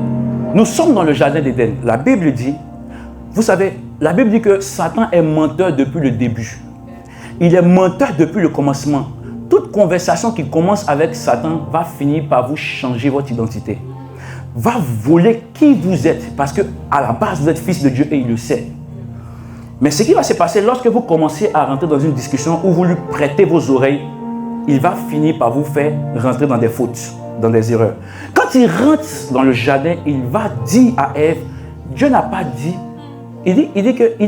nous sommes dans le jardin d'Éden. La Bible dit, vous savez, la Bible dit que Satan est menteur depuis le début. Il est menteur depuis le commencement. Toute conversation qui commence avec Satan va finir par vous changer votre identité. Va voler qui vous êtes, parce que à la base, vous êtes fils de Dieu et il le sait. Mais ce qui va se passer lorsque vous commencez à rentrer dans une discussion où vous lui prêtez vos oreilles, il va finir par vous faire rentrer dans des fautes, dans des erreurs. Quand il rentre dans le jardin, il va dire à Ève, Dieu n'a pas dit, il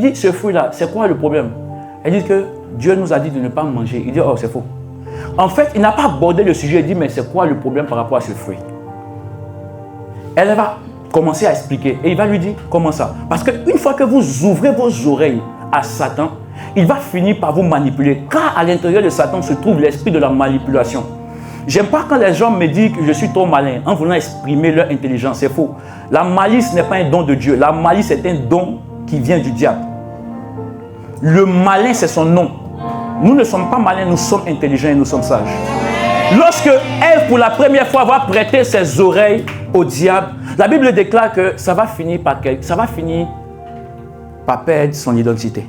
dit ce fruit-là, c'est quoi le problème? Elle dit que Dieu nous a dit de ne pas manger. Il dit, oh, c'est faux. En fait, il n'a pas abordé le sujet, il dit, mais c'est quoi le problème par rapport à ce fruit? Elle va commencer à expliquer et il va lui dire, comment ça? Parce qu'une fois que vous ouvrez vos oreilles à Satan, il va finir par vous manipuler. Car à l'intérieur de Satan se trouve l'esprit de la manipulation. J'aime pas quand les gens me disent que je suis trop malin en voulant exprimer leur intelligence. C'est faux. La malice n'est pas un don de Dieu. La malice est un don qui vient du diable. Le malin, c'est son nom. Nous ne sommes pas malins, nous sommes intelligents et nous sommes sages. Lorsque Ève, pour la première fois, va prêter ses oreilles au diable, la Bible déclare que ça va finir par perdre son identité.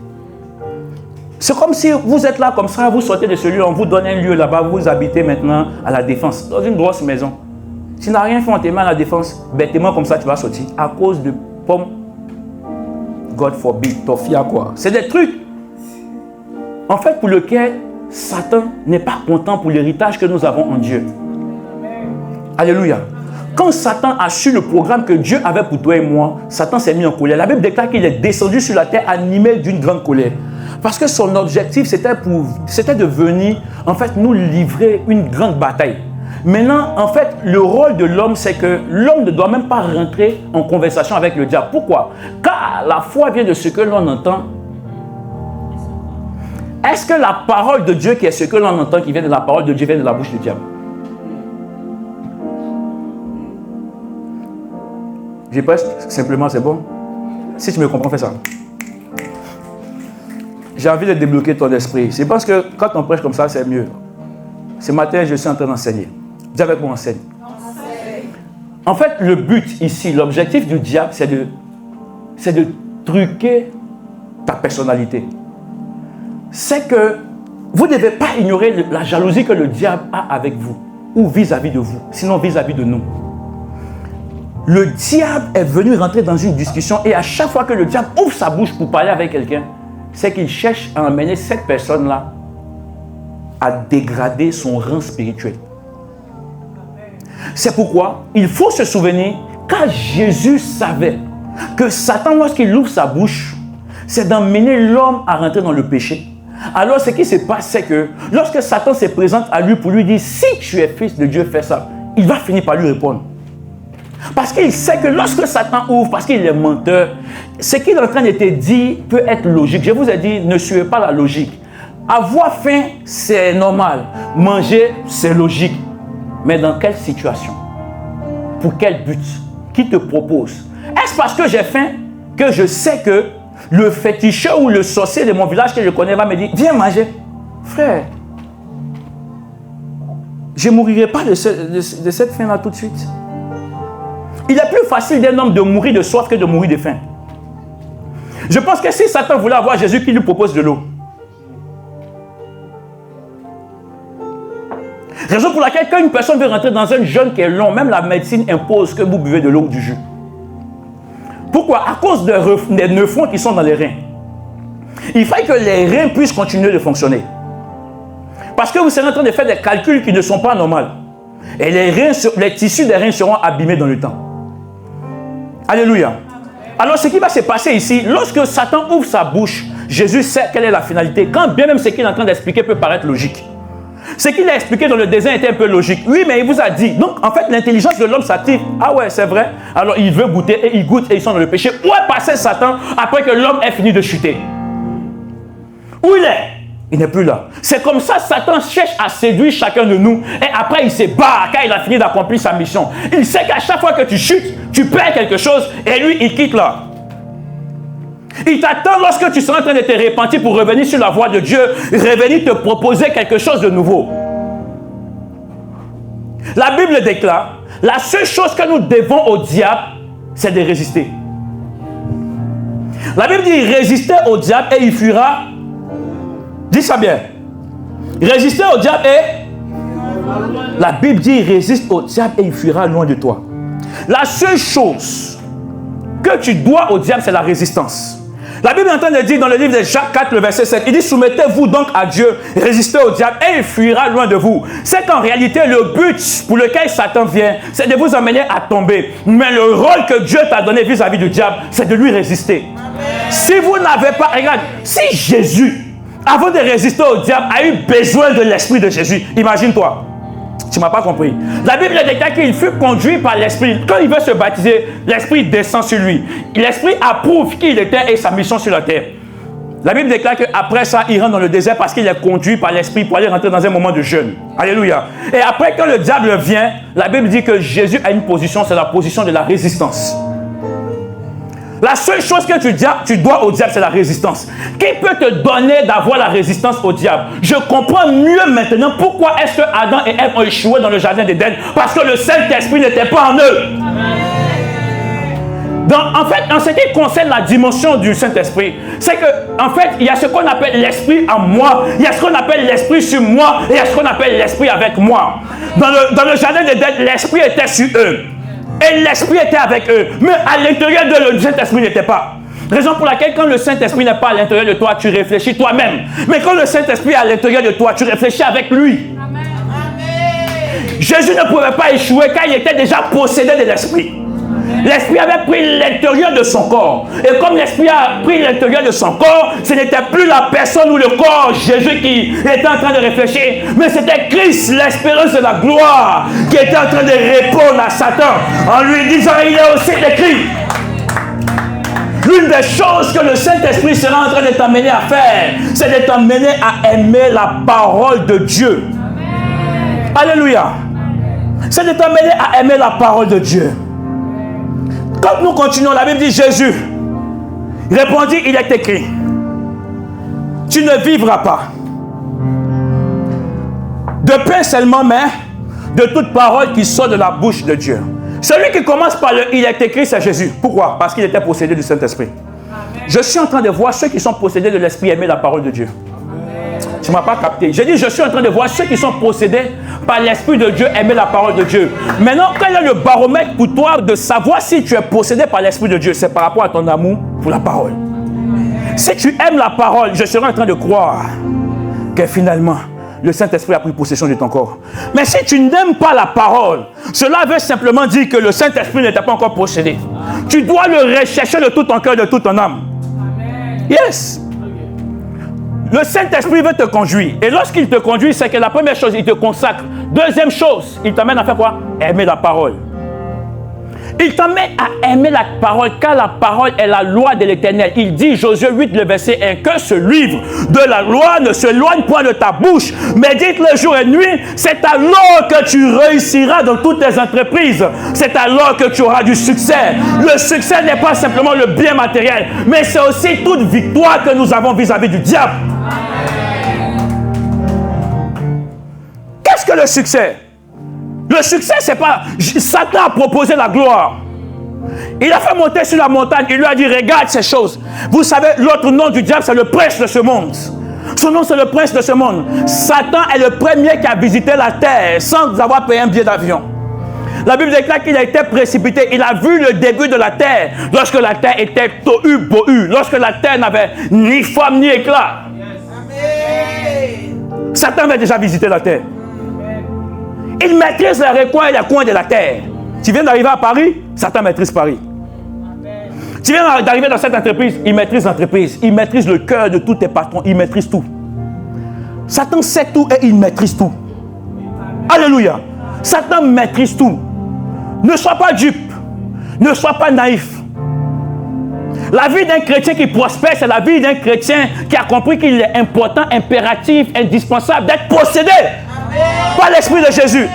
C'est comme si vous êtes là comme ça, vous sortez de ce lieu, on vous donne un lieu là-bas, vous habitez maintenant à la Défense, dans une grosse maison. Tu n'as rien fait en tes mains à la Défense, bêtement comme ça tu vas sortir à cause de pommes. God forbid, toffee à quoi? C'est des trucs, en fait, pour lequel Satan n'est pas content pour l'héritage que nous avons en Dieu. Alléluia. Quand Satan a su le programme que Dieu avait pour toi et moi, Satan s'est mis en colère. La Bible déclare qu'il est descendu sur la terre animé d'une grande colère. Parce que son objectif, c'était de venir, en fait, nous livrer une grande bataille. Maintenant, en fait, le rôle de l'homme, c'est que l'homme ne doit même pas rentrer en conversation avec le diable. Pourquoi? Car la foi vient de ce que l'on entend. Est-ce que la parole de Dieu, qui est ce que l'on entend, qui vient de la parole de Dieu, vient de la bouche du diable? J'ai presque, simplement, c'est bon. Si tu me comprends, fais ça. J'ai envie de débloquer ton esprit. C'est parce que quand on prêche comme ça, c'est mieux. Ce matin, je suis en train d'enseigner. Dis avec moi, enseigne. En fait, le but ici, l'objectif du diable, c'est de truquer ta personnalité. C'est que vous ne devez pas ignorer la jalousie que le diable a avec vous ou vis-à-vis de vous, sinon vis-à-vis de nous. Le diable est venu rentrer dans une discussion et à chaque fois que le diable ouvre sa bouche pour parler avec quelqu'un, c'est qu'il cherche à amener cette personne-là à dégrader son rang spirituel. C'est pourquoi il faut se souvenir, car Jésus savait que Satan, lorsqu'il ouvre sa bouche, c'est d'emmener l'homme à rentrer dans le péché. Alors ce qui se passe, c'est que lorsque Satan se présente à lui pour lui dire « Si tu es fils de Dieu, fais ça », il va finir par lui répondre. Parce qu'il sait que lorsque Satan ouvre, parce qu'il est menteur, ce qu'il est en train de te dire peut être logique. Je vous ai dit, ne suivez pas la logique. Avoir faim, c'est normal. Manger, c'est logique. Mais dans quelle situation? Pour quel but? Qui te propose? Est-ce parce que j'ai faim que je sais que le féticheur ou le sorcier de mon village que je connais va me dire, viens manger? Frère, je ne mourirai pas de cette faim-là tout de suite. Il est plus facile d'un homme de mourir de soif que de mourir de faim. Je pense que si Satan voulait avoir Jésus qui lui propose de l'eau, raison pour laquelle quand une personne veut rentrer dans un jeûne qui est long, même la médecine impose que vous buvez de l'eau ou du jus. Pourquoi? À cause des neutrons qui sont dans les reins. Il faut que les reins puissent continuer de fonctionner. Parce que vous serez en train de faire des calculs qui ne sont pas normaux. Et les tissus des reins seront abîmés dans le temps. Alléluia. Alors ce qui va se passer ici, lorsque Satan ouvre sa bouche, Jésus sait quelle est la finalité. Quand bien même ce qu'il est en train d'expliquer peut paraître logique. Ce qu'il a expliqué dans le désert était un peu logique. Oui, mais il vous a dit. Donc, en fait, l'intelligence de l'homme s'active. Ah ouais, c'est vrai. Alors, il veut goûter et il goûte et ils sont dans le péché. Où est passé Satan après que l'homme ait fini de chuter? Où il est? Il n'est plus là. C'est comme ça, Satan cherche à séduire chacun de nous. Et après, il se bat car il a fini d'accomplir sa mission. Il sait qu'à chaque fois que tu chutes, tu perds quelque chose et lui, il quitte là. Il t'attend lorsque tu seras en train de te repentir pour revenir sur la voie de Dieu, revenir te proposer quelque chose de nouveau. La Bible déclare, la seule chose que nous devons au diable, c'est de résister. La Bible dit, résistez au diable et il fuira. Dis ça bien. Résistez au diable et... La Bible dit, résiste au diable et il fuira loin de toi. La seule chose que tu dois au diable, c'est la résistance. La Bible est en train de dire dans le livre de Jacques 4, le verset 7, il dit, soumettez-vous donc à Dieu, résistez au diable et il fuira loin de vous. C'est qu'en réalité, le but pour lequel Satan vient, c'est de vous amener à tomber. Mais le rôle que Dieu t'a donné vis-à-vis du diable, c'est de lui résister. Amen. Si vous n'avez pas... Regarde, si Jésus, avant de résister au diable, a eu besoin de l'esprit de Jésus, imagine-toi. Tu ne m'as pas compris. La Bible déclare qu'il fut conduit par l'Esprit. Quand il veut se baptiser, l'Esprit descend sur lui. L'Esprit approuve qui il était et sa mission sur la terre. La Bible déclare qu'après ça, il rentre dans le désert parce qu'il est conduit par l'Esprit pour aller rentrer dans un moment de jeûne. Alléluia. Et après, quand le diable vient, la Bible dit que Jésus a une position, c'est la position de la résistance. La seule chose que tu dois au diable, c'est la résistance. Qui peut te donner d'avoir la résistance au diable? Je comprends mieux maintenant pourquoi est-ce que Adam et Ève ont échoué dans le jardin d'Éden. Parce que le Saint-Esprit n'était pas en eux. En fait, en ce qui concerne la dimension du Saint-Esprit, c'est que, en fait, il y a ce qu'on appelle l'Esprit en moi, il y a ce qu'on appelle l'Esprit sur moi, et il y a ce qu'on appelle l'Esprit avec moi. Dans le jardin d'Éden, l'Esprit était sur eux. Et l'Esprit était avec eux. Mais à l'intérieur de le Saint-Esprit n'était pas. Raison pour laquelle quand le Saint-Esprit n'est pas à l'intérieur de toi, tu réfléchis toi-même. Mais quand le Saint-Esprit est à l'intérieur de toi, tu réfléchis avec lui. Amen. Jésus ne pouvait pas échouer car il était déjà possédé de l'Esprit. L'Esprit avait pris l'intérieur de son corps. Et comme l'Esprit a pris l'intérieur de son corps, ce n'était plus la personne ou le corps, Jésus, qui était en train de réfléchir, mais c'était Christ, l'espérance de la gloire, qui était en train de répondre à Satan en lui disant, il est aussi écrit. L'une des choses que le Saint-Esprit sera en train de t'amener à faire, c'est de t'amener à aimer la parole de Dieu. Amen. Alléluia. C'est de t'amener à aimer la parole de Dieu. Quand nous continuons, la Bible dit Jésus répondit, il est écrit, tu ne vivras pas de pain seulement, mais de toute parole qui sort de la bouche de Dieu. Celui qui commence par le il est écrit, c'est Jésus. Pourquoi? Parce qu'il était possédé du Saint-Esprit. Je suis en train de voir ceux qui sont possédés de l'Esprit aimer la parole de Dieu. Tu ne m'as pas capté. J'ai dit, je suis en train de voir ceux qui sont possédés par l'Esprit de Dieu aimer la parole de Dieu. Maintenant, quel est le baromètre pour toi de savoir si tu es possédé par l'Esprit de Dieu? C'est par rapport à ton amour pour la parole. Si tu aimes la parole, je serai en train de croire que finalement, le Saint-Esprit a pris possession de ton corps. Mais si tu n'aimes pas la parole, cela veut simplement dire que le Saint-Esprit n'était pas encore possédé. Tu dois le rechercher de tout ton cœur, de toute ton âme. Yes. Le Saint-Esprit veut te conduire. Et lorsqu'il te conduit, c'est que la première chose, il te consacre. Deuxième chose, il t'amène à faire quoi? Aimer la parole. Il t'amène à aimer la parole, car la parole est la loi de l'Éternel. Il dit, Josué 8, le verset 1, que ce livre de la loi ne s'éloigne point de ta bouche. Médite-le jour et nuit. C'est alors que tu réussiras dans toutes tes entreprises. C'est alors que tu auras du succès. Le succès n'est pas simplement le bien matériel, mais c'est aussi toute victoire que nous avons vis-à-vis du diable. Qu'est-ce que le succès? Le succès, c'est pas... Satan a proposé la gloire. Il a fait monter sur la montagne. Il lui a dit, regarde ces choses. Vous savez, l'autre nom du diable, c'est le prince de ce monde. Son nom, c'est le prince de ce monde. Satan est le premier qui a visité la terre sans avoir payé un billet d'avion. La Bible déclare qu'il a été précipité. Il a vu le début de la terre. Lorsque la terre était tohu bohu. Lorsque la terre n'avait ni forme ni éclat. Satan avait déjà visité la terre. Il maîtrise les recoins et les coins de la terre. Tu viens d'arriver à Paris, Satan maîtrise Paris. Amen. Tu viens d'arriver dans cette entreprise, il maîtrise l'entreprise. Il maîtrise le cœur de tous tes patrons. Il maîtrise tout. Satan sait tout et il maîtrise tout. Amen. Alléluia. Satan maîtrise tout. Ne sois pas dupe. Ne sois pas naïf. La vie d'un chrétien qui prospère, c'est la vie d'un chrétien qui a compris qu'il est important, impératif, indispensable d'être possédé. Par l'Esprit de Jésus.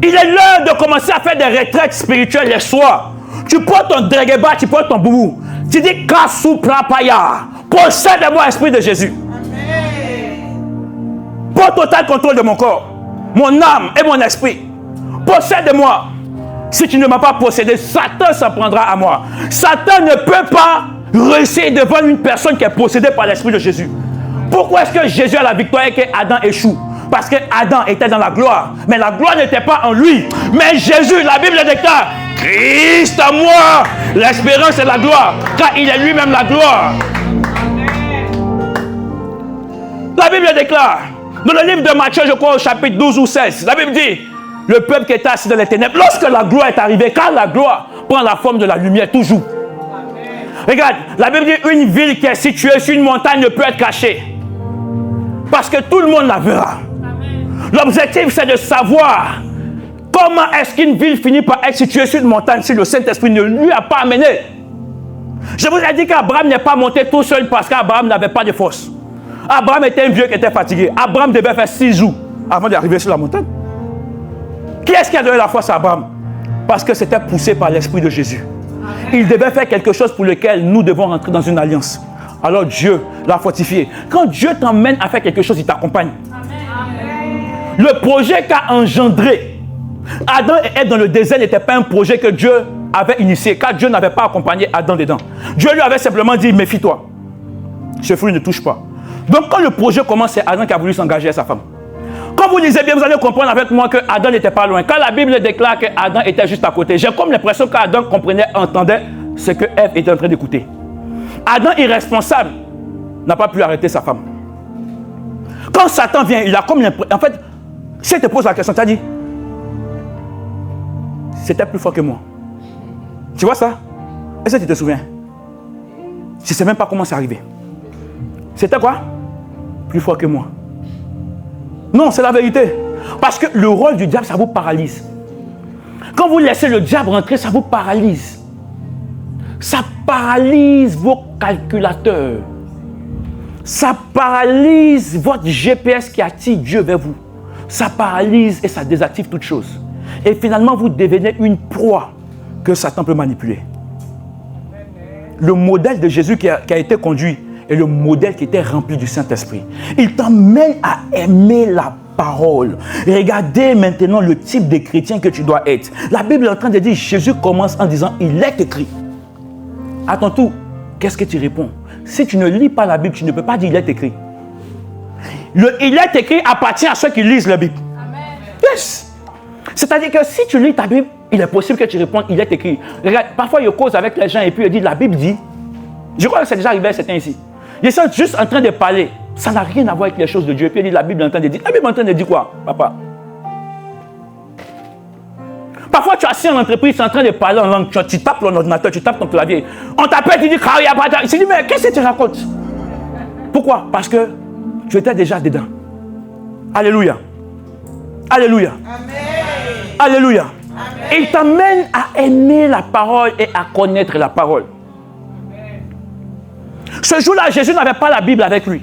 Il est l'heure de commencer à faire des retraites spirituelles les soirs. Tu portes ton drageba, tu portes ton boubou. Tu dis Kasu Prapaya. Possède-moi l'Esprit de Jésus. Prends total contrôle de mon corps, mon âme et mon esprit. Possède-moi. Si tu ne m'as pas possédé, Satan s'en prendra à moi. Satan ne peut pas réussir devant une personne qui est possédée par l'Esprit de Jésus. Pourquoi est-ce que Jésus a la victoire et qu'Adam échoue? Parce que Adam était dans la gloire, mais la gloire n'était pas en lui. Mais Jésus, la Bible déclare, Christ à moi, l'espérance et la gloire, car il est lui-même la gloire. La Bible déclare, dans le livre de Matthieu, je crois au chapitre 12 ou 16, la Bible dit, le peuple qui était assis dans les ténèbres, lorsque la gloire est arrivée, car la gloire prend la forme de la lumière toujours. Regarde, la Bible dit, une ville qui est située sur une montagne ne peut être cachée. Parce que tout le monde la verra. L'objectif, c'est de savoir comment est-ce qu'une ville finit par être située sur une montagne si le Saint-Esprit ne lui a pas amené. Je vous ai dit qu'Abraham n'est pas monté tout seul parce qu'Abraham n'avait pas de force. Abraham était un vieux qui était fatigué. Abraham devait faire 6 jours avant d'arriver sur la montagne. Qui est-ce qui a donné la force à Abraham? Parce que c'était poussé par l'Esprit de Jésus. Il devait faire quelque chose pour lequel nous devons rentrer dans une alliance. Alors Dieu l'a fortifié. Quand Dieu t'emmène à faire quelque chose, il t'accompagne. Le projet qu'a engendré Adam et Ève dans le désert n'était pas un projet que Dieu avait initié, car Dieu n'avait pas accompagné Adam dedans. Dieu lui avait simplement dit, méfie-toi. Ce fruit ne touche pas. Donc quand le projet commence, c'est Adam qui a voulu s'engager à sa femme. Quand vous lisez bien, vous allez comprendre avec moi que Adam n'était pas loin. Quand la Bible déclare que Adam était juste à côté, j'ai comme l'impression qu'Adam comprenait, entendait ce que Ève était en train d'écouter. Adam, irresponsable, n'a pas pu arrêter sa femme. Quand Satan vient, il a comme l'impression... En fait, si elle te pose la question, tu as dit, c'était plus fort que moi. Tu vois ça? Est-ce que tu te souviens? Je ne sais même pas comment c'est arrivé. C'était quoi? Plus fort que moi. Non, c'est la vérité. Parce que le rôle du diable, ça vous paralyse. Quand vous laissez le diable rentrer, ça vous paralyse. Ça paralyse vos calculateurs. Ça paralyse votre GPS qui attire Dieu vers vous. Ça paralyse et ça désactive toutes choses. Et finalement, vous devenez une proie que Satan peut manipuler. Le modèle de Jésus qui a été conduit est le modèle qui était rempli du Saint-Esprit. Il t'emmène à aimer la parole. Regardez maintenant le type de chrétien que tu dois être. La Bible est en train de dire, Jésus commence en disant, il est écrit. À ton tour, qu'est-ce que tu réponds? Si tu ne lis pas la Bible, tu ne peux pas dire il est écrit. Le il est écrit appartient à ceux qui lisent la Bible. Amen. Yes. C'est-à-dire que si tu lis ta Bible, il est possible que tu répondes il est écrit. Regarde, parfois il cause avec les gens et puis il dit la Bible dit. Je crois que c'est déjà arrivé à certains ici. Ils sont juste en train de parler. Ça n'a rien à voir avec les choses de Dieu. Et puis il dit la Bible est en train de dire. La Bible est en train de dire quoi, papa? Parfois, tu es assis en entreprise, tu es en train de parler en langue, tu tapes ton ordinateur, tu tapes ton clavier. On t'appelle, tu dis, il se dit, mais qu'est-ce que tu racontes? Pourquoi? Parce que tu étais déjà dedans. Alléluia. Alléluia. Amen. Alléluia. Amen. Il t'amène à aimer la parole et à connaître la parole. Amen. Ce jour-là, Jésus n'avait pas la Bible avec lui,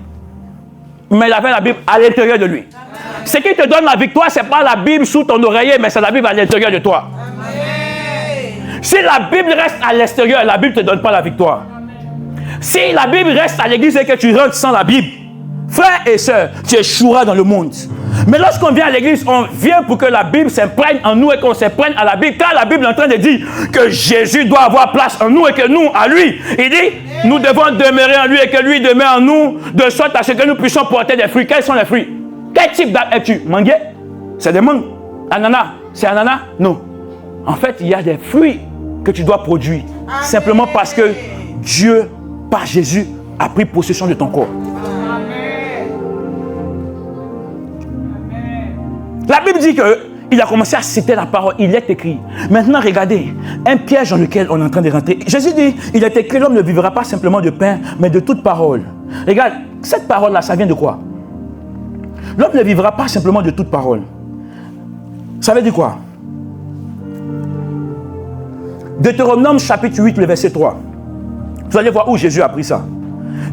mais il avait la Bible à l'intérieur de lui. Ce qui te donne la victoire, ce n'est pas la Bible sous ton oreiller, mais c'est la Bible à l'intérieur de toi. Amen. Si la Bible reste à l'extérieur, la Bible ne te donne pas la victoire. Amen. Si la Bible reste à l'église et que tu rentres sans la Bible, frères et sœurs, tu échoueras dans le monde. Mais lorsqu'on vient à l'église, on vient pour que la Bible s'imprègne en nous et qu'on s'imprègne à la Bible. Car la Bible est en train de dire que Jésus doit avoir place en nous et que nous, à lui. Il dit, nous devons demeurer en lui et que lui demeure en nous, de sorte à ce que nous puissions porter des fruits. Quels sont les fruits? Quel type d'arbre es-tu? Manguier? C'est des mangues. Ananas? C'est ananas? Non. En fait, il y a des fruits que tu dois produire. Amen. Simplement parce que Dieu, par Jésus, a pris possession de ton corps. Amen. La Bible dit qu'il a commencé à citer la parole. Il est écrit. Maintenant, regardez, un piège dans lequel on est en train de rentrer. Jésus dit, il est écrit, l'homme ne vivra pas simplement de pain, mais de toute parole. Regarde, cette parole-là, ça vient de quoi? L'homme ne vivra pas simplement de toute parole. Ça veut dire quoi? Deutéronome chapitre 8, le verset 3. Vous allez voir où Jésus a pris ça.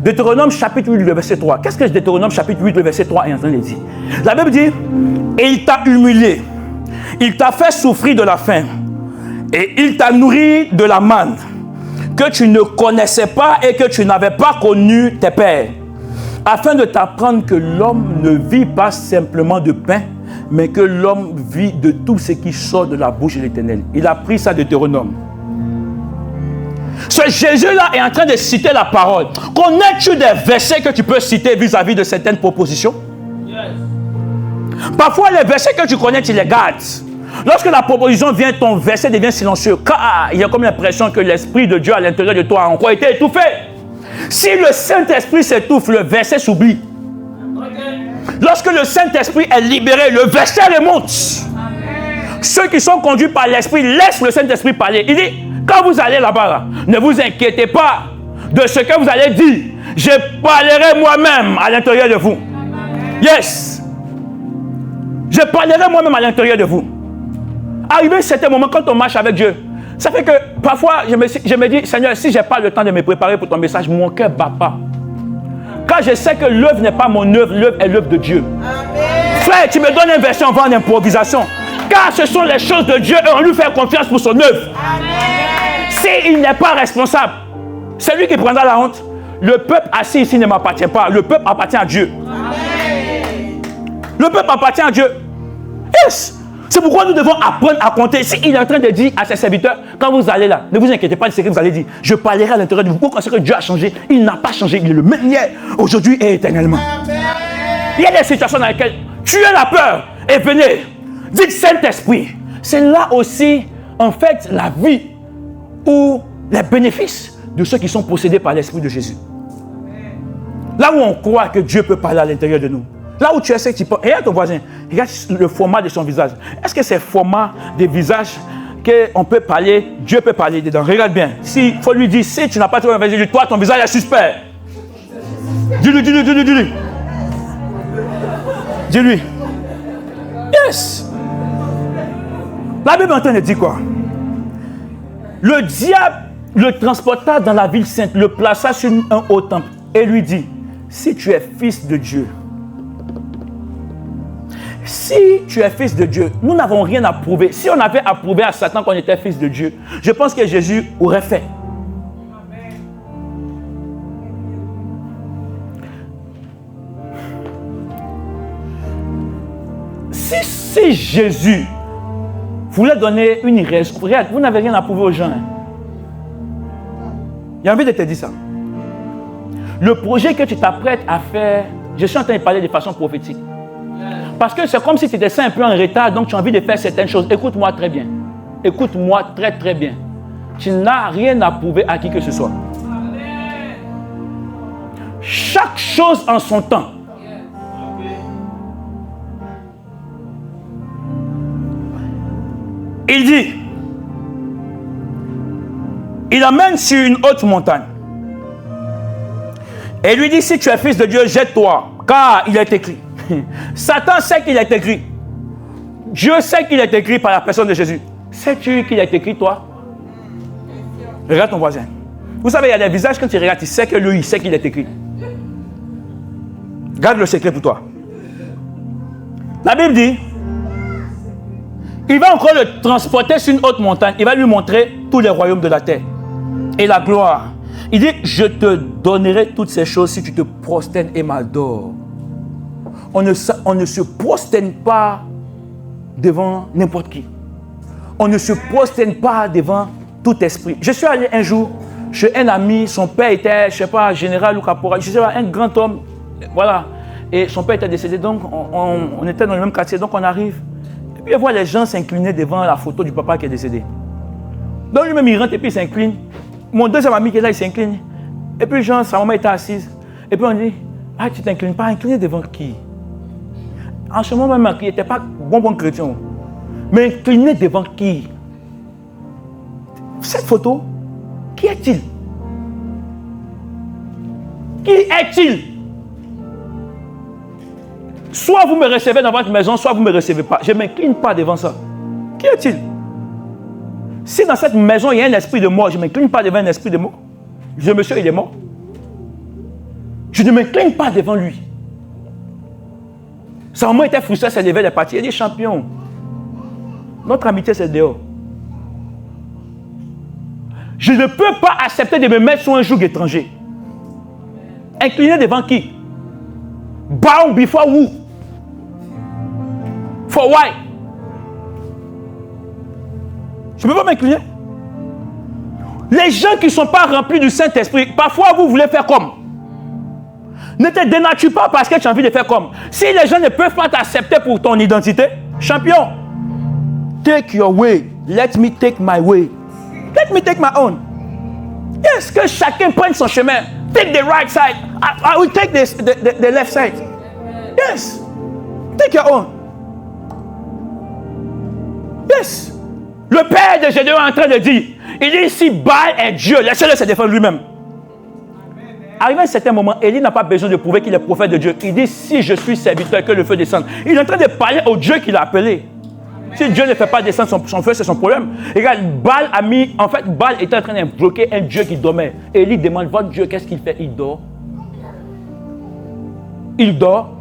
Deutéronome chapitre 8, le verset 3. Qu'est-ce que Deutéronome chapitre 8, le verset 3 est en train de dire? La Bible dit, et il t'a humilié, il t'a fait souffrir de la faim, et il t'a nourri de la manne, que tu ne connaissais pas et que tu n'avais pas connu tes pères. afin de t'apprendre que l'homme ne vit pas simplement de pain, mais que l'homme vit de tout ce qui sort de la bouche de l'Éternel. Il a pris ça de Deutéronome. Ce Jésus-là est en train de citer la parole. Connais-tu des versets que tu peux citer vis-à-vis de certaines propositions? Parfois, les versets que tu connais, tu les gardes. Lorsque la proposition vient, ton verset devient silencieux. Car il y a comme l'impression que l'Esprit de Dieu à l'intérieur de toi a encore été étouffé. Si le Saint-Esprit s'étouffe, le verset s'oublie. Lorsque le Saint-Esprit est libéré, le verset remonte. Ceux qui sont conduits par l'Esprit laissent le Saint-Esprit parler. Il dit, quand vous allez là-bas, ne vous inquiétez pas de ce que vous allez dire. Je parlerai moi-même à l'intérieur de vous. Yes. Je parlerai moi-même à l'intérieur de vous. Arrivé à certains moments, quand on marche avec Dieu, ça fait que parfois, je me dis, Seigneur, si je n'ai pas le temps de me préparer pour ton message, mon cœur ne bat pas. Quand je sais que l'œuvre n'est pas mon œuvre, l'œuvre est l'œuvre de Dieu. Amen. Frère, tu me donnes un verset en vent d'improvisation. Car ce sont les choses de Dieu et on lui fait confiance pour son œuvre. S'il n'est pas responsable, c'est lui qui prendra la honte. Le peuple assis ici ne m'appartient pas. Le peuple appartient à Dieu. Amen. Le peuple appartient à Dieu. Yes. C'est pourquoi nous devons apprendre à compter. S'il est en train de dire à ses serviteurs, quand vous allez là, ne vous inquiétez pas de ce que vous allez dire. Je parlerai à l'intérieur de vous. Vous pensez que Dieu a changé? Il n'a pas changé. Il est le même hier, aujourd'hui et éternellement. Amen. Il y a des situations dans lesquelles tuez la peur et venez. Dites Saint-Esprit. C'est là aussi, en fait, la vie ou les bénéfices de ceux qui sont possédés par l'Esprit de Jésus. Là où on croit que Dieu peut parler à l'intérieur de nous. Là où tu essaies, tu peux. Regarde ton voisin, regarde le format de son visage. Est-ce que c'est le format des visages qu'on peut parler, Dieu peut parler dedans? Regarde bien. Si faut lui dire, si tu n'as pas trouvé un visage, toi, ton visage est suspect. Dis-lui. Dis-lui. Yes. La Bible est en train de dire quoi? Le diable le transporta dans la ville sainte, le plaça sur un haut temple et lui dit, si tu es fils de Dieu, si tu es fils de Dieu, nous n'avons rien à prouver. Si on avait à prouver à Satan qu'on était fils de Dieu, je pense que Jésus aurait fait. Si Jésus voulait donner une raison, regarde, vous n'avez rien à prouver aux gens. J'ai envie de te dire ça. Le projet que tu t'apprêtes à faire, je suis en train de parler de façon prophétique. Parce que c'est comme si tu étais un peu en retard, donc tu as envie de faire certaines choses. Écoute-moi très bien. Écoute-moi très très bien. Tu n'as rien à prouver à qui que ce soit. Chaque chose en son temps. Il dit, il emmène sur une haute montagne. Et lui dit, si tu es fils de Dieu, jette-toi, car il est écrit. Satan sait qu'il est écrit. Dieu sait qu'il est écrit par la personne de Jésus. Sais-tu qu'il est écrit, toi? Regarde ton voisin. Vous savez, il y a des visages, quand tu regardes, tu sais que lui, il sait qu'il est écrit. Garde le secret pour toi. La Bible dit, il va encore le transporter sur une haute montagne. Il va lui montrer tous les royaumes de la terre et la gloire. Il dit, je te donnerai toutes ces choses si tu te prosternes et m'adores. On ne se prosterne pas devant n'importe qui. On ne se prosterne pas devant tout esprit. Je suis allé un jour chez un ami, son père était, je ne sais pas, général ou caporal, je ne sais pas, un grand homme, voilà. Et son père était décédé, donc on était dans le même quartier, donc on arrive. Et puis on voit les gens s'incliner devant la photo du papa qui est décédé. Donc lui-même il rentre et puis il s'incline. Mon deuxième ami qui est là, il s'incline. Et puis Jean, sa maman était assise. Et puis on dit, ah tu t'inclines pas, incliner devant qui? En ce moment même, il n'était pas bon chrétien. Mais incliné devant qui? Cette photo, qui est-il? Qui est-il? Soit vous me recevez dans votre maison, soit vous ne me recevez pas. Je ne m'incline pas devant ça. Qui est-il? Si dans cette maison, il y a un esprit de mort, je ne m'incline pas devant un esprit de mort. Ce monsieur, il est mort. Je ne m'incline pas devant lui. Sa maman était frustrée, elle devait les partir. Elle dit, champion, notre amitié, c'est dehors. Je ne peux pas accepter de me mettre sur un joug étranger. Incliné devant qui? Bow before who? For why? Je ne peux pas m'incliner. Les gens qui ne sont pas remplis du Saint-Esprit, parfois vous voulez faire comme. Ne te dénature pas parce que tu as envie de faire comme. Si les gens ne peuvent pas t'accepter pour ton identité, champion, take your way. Let me take my way. Let me take my own. Yes, que chacun prenne son chemin. Take the right side. I will take the left side. Yes. Take your own. Yes. Le père de Gédéon est en train de dire, il dit si Baal est Dieu, laissez-le se défendre lui-même. Arrivé à un certain moment, Élie n'a pas besoin de prouver qu'il est prophète de Dieu. Il dit si je suis serviteur, que le feu descende. Il est en train de parler au Dieu qu'il a appelé. Si Dieu ne fait pas descendre son feu, c'est son problème. Et regarde, Baal était en train d'invoquer un Dieu qui dormait. Élie demande, votre Dieu, qu'est-ce qu'il fait? Il dort. Il dort.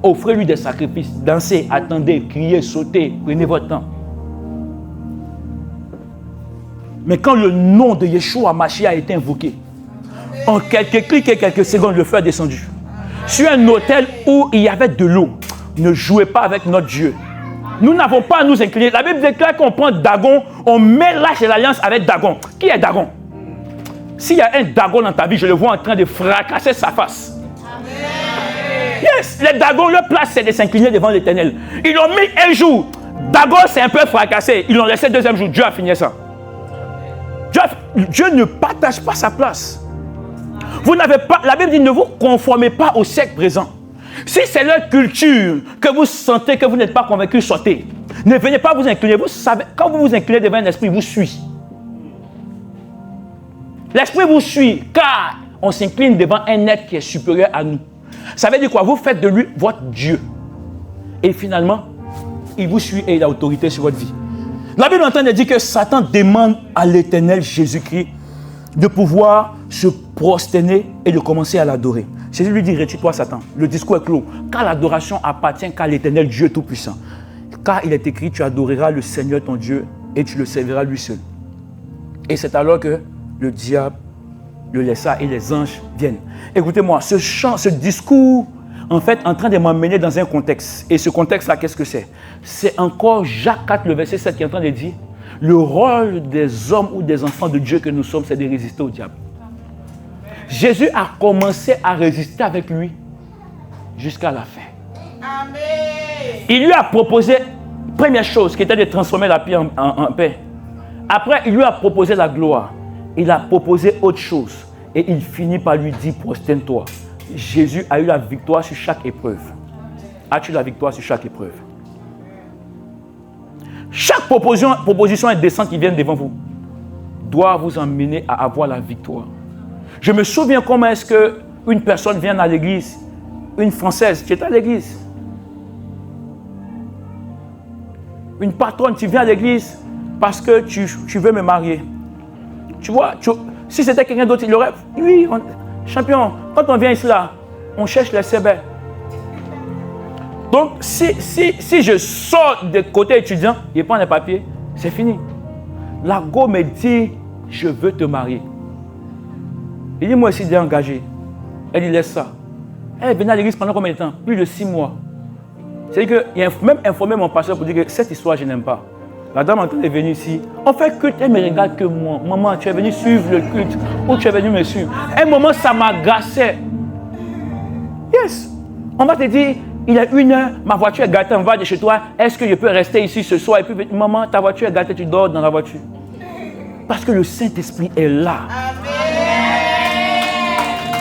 Offrez-lui des sacrifices. Dansez, attendez, criez, sautez. Prenez votre temps. Mais quand le nom de Yeshua Mashiach a été invoqué, en quelques clics et quelques secondes, le feu est descendu. Sur un autel où il y avait de l'eau, ne jouez pas avec notre Dieu. Nous n'avons pas à nous incliner. La Bible déclare qu'on prend Dagon, on mélange l'alliance avec Dagon. Qui est Dagon? S'il y a un Dagon dans ta vie, je le vois en train de fracasser sa face. Yes, les Dagons, leur place, c'est de s'incliner devant l'Éternel. Ils l'ont mis un jour. Dagon s'est un peu fracassé. Ils l'ont laissé le deuxième jour. Dieu a fini ça. Dieu ne partage pas sa place. Vous n'avez pas, la Bible dit ne vous conformez pas au siècle présent. Si c'est leur culture que vous sentez que vous n'êtes pas convaincu, sortez. Ne venez pas vous incliner. Vous savez, quand vous vous inclinez devant un esprit, vous suit. L'esprit vous suit car on s'incline devant un être qui est supérieur à nous. Ça veut dire quoi? Vous faites de lui votre Dieu. Et finalement, il vous suit et il a autorité sur votre vie. La Bible est en train de dire que Satan demande à l'Éternel Jésus-Christ de pouvoir se prosterner et de commencer à l'adorer. Jésus lui dit, retire-toi Satan. Le discours est clos. Car l'adoration appartient qu'à l'Éternel Dieu Tout-Puissant. Car il est écrit, tu adoreras le Seigneur ton Dieu et tu le serviras lui seul. Et c'est alors que le diable le laissa et les anges viennent. Écoutez-moi, ce chant, ce discours, en fait, en train de m'emmener dans un contexte. Et ce contexte-là, qu'est-ce que c'est? C'est encore Jacques 4, le verset 7 qui est en train de dire, le rôle des hommes ou des enfants de Dieu que nous sommes, c'est de résister au diable. Jésus a commencé à résister avec lui jusqu'à la fin. Amen. Il lui a proposé, première chose, qui était de transformer la pierre en pain. Après, il lui a proposé la gloire. Il a proposé autre chose. Et il finit par lui dire, prosterne-toi. Jésus a eu la victoire sur chaque épreuve. As-tu la victoire sur chaque épreuve? Chaque proposition et descente qui viennent devant vous doit vous emmener à avoir la victoire. Je me souviens comment est-ce qu'une personne vient à l'église, une Française qui est à l'église. Une patronne, tu viens à l'église parce que tu veux me marier. Tu vois, si c'était quelqu'un d'autre, il aurait... Oui, champion, quand on vient ici, là, on cherche les CB. Donc, si je sors de côté étudiant, je prends les papiers, c'est fini. La go me dit, je veux te marier. Il dit, moi aussi, il est engagé. Elle dit, laisse ça. Elle venait à l'église pendant combien de temps? Plus de 6 mois. C'est-à-dire qu'il a même informé mon pasteur pour dire que cette histoire, je n'aime pas. La dame est venue ici. On fait culte, elle ne me regarde que moi. Maman, tu es venue suivre le culte ou tu es venue me suivre. À un moment, ça m'agaçait. Yes. On va te dire, il est 1h, ma voiture est gâtée, on va de chez toi. Est-ce que je peux rester ici ce soir? Et puis, maman, ta voiture est gâtée, tu dors dans la voiture. Parce que le Saint-Esprit est là. Amen.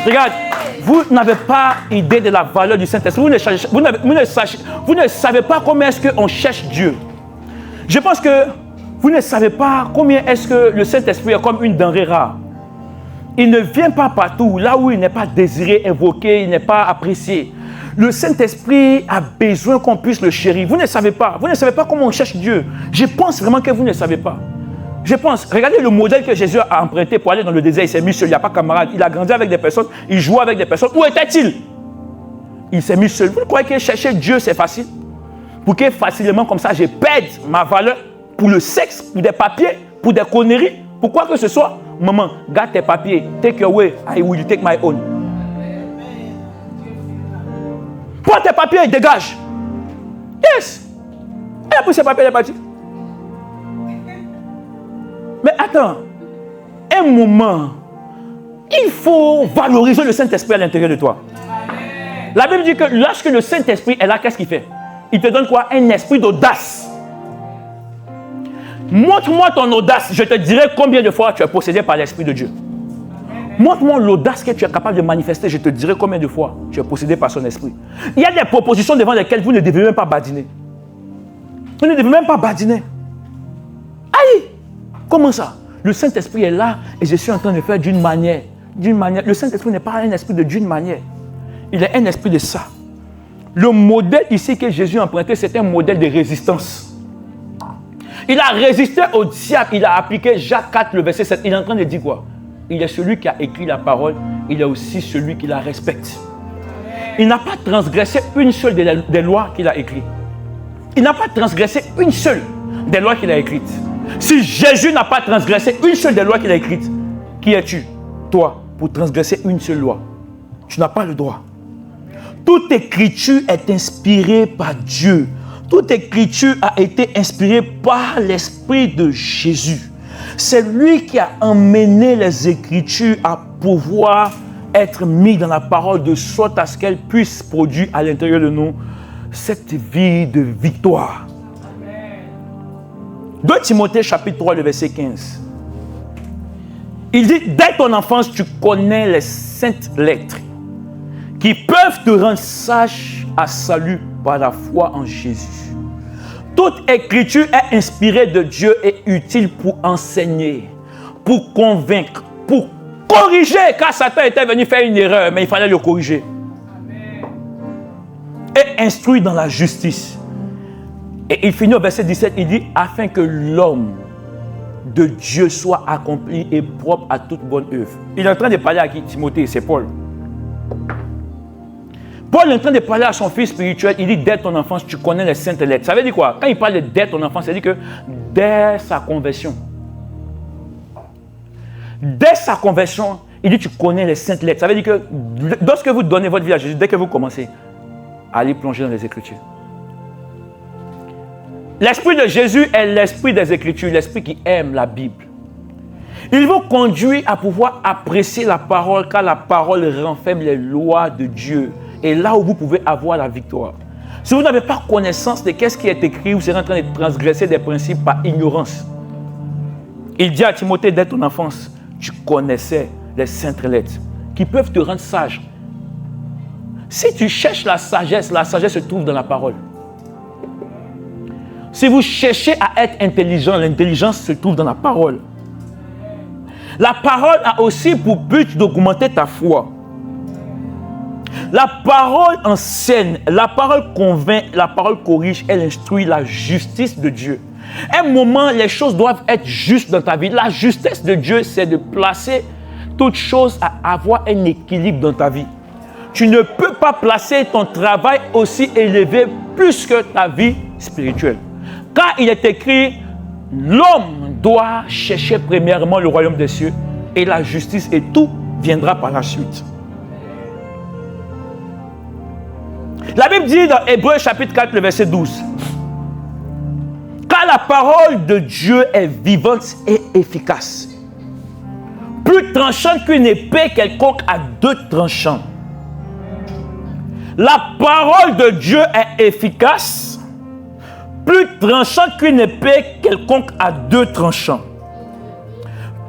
Regarde, vous n'avez pas idée de la valeur du Saint-Esprit. Vous ne savez pas comment est-ce qu'on cherche Dieu. Je pense que vous ne savez pas combien est-ce que le Saint-Esprit est comme une denrée rare. Il ne vient pas partout, là où il n'est pas désiré, invoqué, il n'est pas apprécié. Le Saint-Esprit a besoin qu'on puisse le chérir. Vous ne savez pas comment on cherche Dieu. Je pense vraiment que vous ne savez pas. Je pense, regardez le modèle que Jésus a emprunté pour aller dans le désert. Il s'est mis seul, il n'y a pas de camarade. Il a grandi avec des personnes, il jouait avec des personnes. Où était-il? Il s'est mis seul. Vous croyez que chercher Dieu, c'est facile? Pour que facilement, comme ça, je perde ma valeur pour le sexe, pour des papiers, pour des conneries, pour quoi que ce soit. Maman, garde tes papiers. Take your way, I will take my own. Prends tes papiers et dégage. Yes. Elle a pris ses papiers, elle est partie. Mais attends, un moment, il faut valoriser le Saint-Esprit à l'intérieur de toi. La Bible dit que lorsque le Saint-Esprit est là, qu'est-ce qu'il fait? Il te donne quoi? Un esprit d'audace. Montre-moi ton audace, je te dirai combien de fois tu es possédé par l'Esprit de Dieu. Montre-moi l'audace que tu es capable de manifester, je te dirai combien de fois tu es possédé par son esprit. Il y a des propositions devant lesquelles vous ne devez même pas badiner. Vous ne devez même pas badiner. Aïe! Comment ça? Le Saint-Esprit est là et je suis en train de faire d'une manière. Le Saint-Esprit n'est pas un esprit de d'une manière. Il est un esprit de ça. Le modèle ici que Jésus a emprunté, c'est un modèle de résistance. Il a résisté au diable, il a appliqué Jacques 4, le verset 7. Il est en train de dire quoi? Il est celui qui a écrit la parole, il est aussi celui qui la respecte. Il n'a pas transgressé une seule des lois qu'il a écrites. Il n'a pas transgressé une seule des lois qu'il a écrites. Si Jésus n'a pas transgressé une seule des lois qu'il a écrites, qui es-tu, toi, pour transgresser une seule loi? Tu n'as pas le droit. Toute écriture est inspirée par Dieu. Toute écriture a été inspirée par l'Esprit de Jésus. C'est lui qui a emmené les Écritures à pouvoir être mis dans la parole de sorte à ce qu'elles puissent produire à l'intérieur de nous cette vie de victoire. 2 Timothée chapitre 3, le verset 15. Il dit, dès ton enfance, tu connais les saintes lettres qui peuvent te rendre sage à salut par la foi en Jésus. Toute écriture est inspirée de Dieu et utile pour enseigner, pour convaincre, pour corriger, car Satan était venu faire une erreur, mais il fallait le corriger. Amen. Et instruire dans la justice. Et il finit au verset 17, il dit, afin que l'homme de Dieu soit accompli et propre à toute bonne œuvre. Il est en train de parler à qui? Timothée, c'est Paul. Paul est en train de parler à son fils spirituel, il dit, dès ton enfance, tu connais les saintes lettres. Ça veut dire quoi? Quand il parle de dès ton enfance, ça veut dire que dès sa conversion, il dit, tu connais les saintes lettres. Ça veut dire que lorsque vous donnez votre vie à Jésus, dès que vous commencez, allez plonger dans les Écritures. L'esprit de Jésus est l'esprit des Écritures, l'esprit qui aime la Bible. Il vous conduit à pouvoir apprécier la parole, car la parole renferme les lois de Dieu. Et là où vous pouvez avoir la victoire. Si vous n'avez pas connaissance de ce qui est écrit, vous serez en train de transgresser des principes par ignorance. Il dit à Timothée, dès ton enfance, tu connaissais les saintes lettres qui peuvent te rendre sage. Si tu cherches la sagesse se trouve dans la parole. Si vous cherchez à être intelligent, l'intelligence se trouve dans la parole. La parole a aussi pour but d'augmenter ta foi. La parole enseigne, la parole convainc, la parole corrige, elle instruit la justice de Dieu. À un moment, les choses doivent être justes dans ta vie. La justesse de Dieu, c'est de placer toutes choses à avoir un équilibre dans ta vie. Tu ne peux pas placer ton travail aussi élevé plus que ta vie spirituelle. Car il est écrit, l'homme doit chercher premièrement le royaume des cieux et la justice et tout viendra par la suite. La Bible dit dans Hébreux chapitre 4, le verset 12. Car la parole de Dieu est vivante et efficace. Plus tranchante qu'une épée quelconque à deux tranchants. La parole de Dieu est efficace. Plus tranchante qu'une épée quelconque à deux tranchants.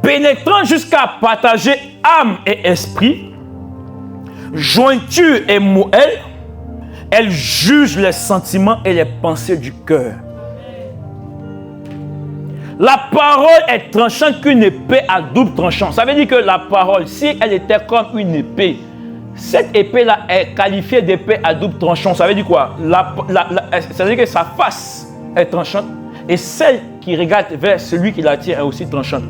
Pénétrant jusqu'à partager âme et esprit. Jointure et moelle. Elle juge les sentiments et les pensées du cœur. La parole est tranchante qu'une épée à double tranchant. Ça veut dire que la parole, si elle était comme une épée, cette épée-là est qualifiée d'épée à double tranchant. Ça veut dire quoi? Ça veut dire que sa face est tranchante et celle qui regarde vers celui qui la tient est aussi tranchante.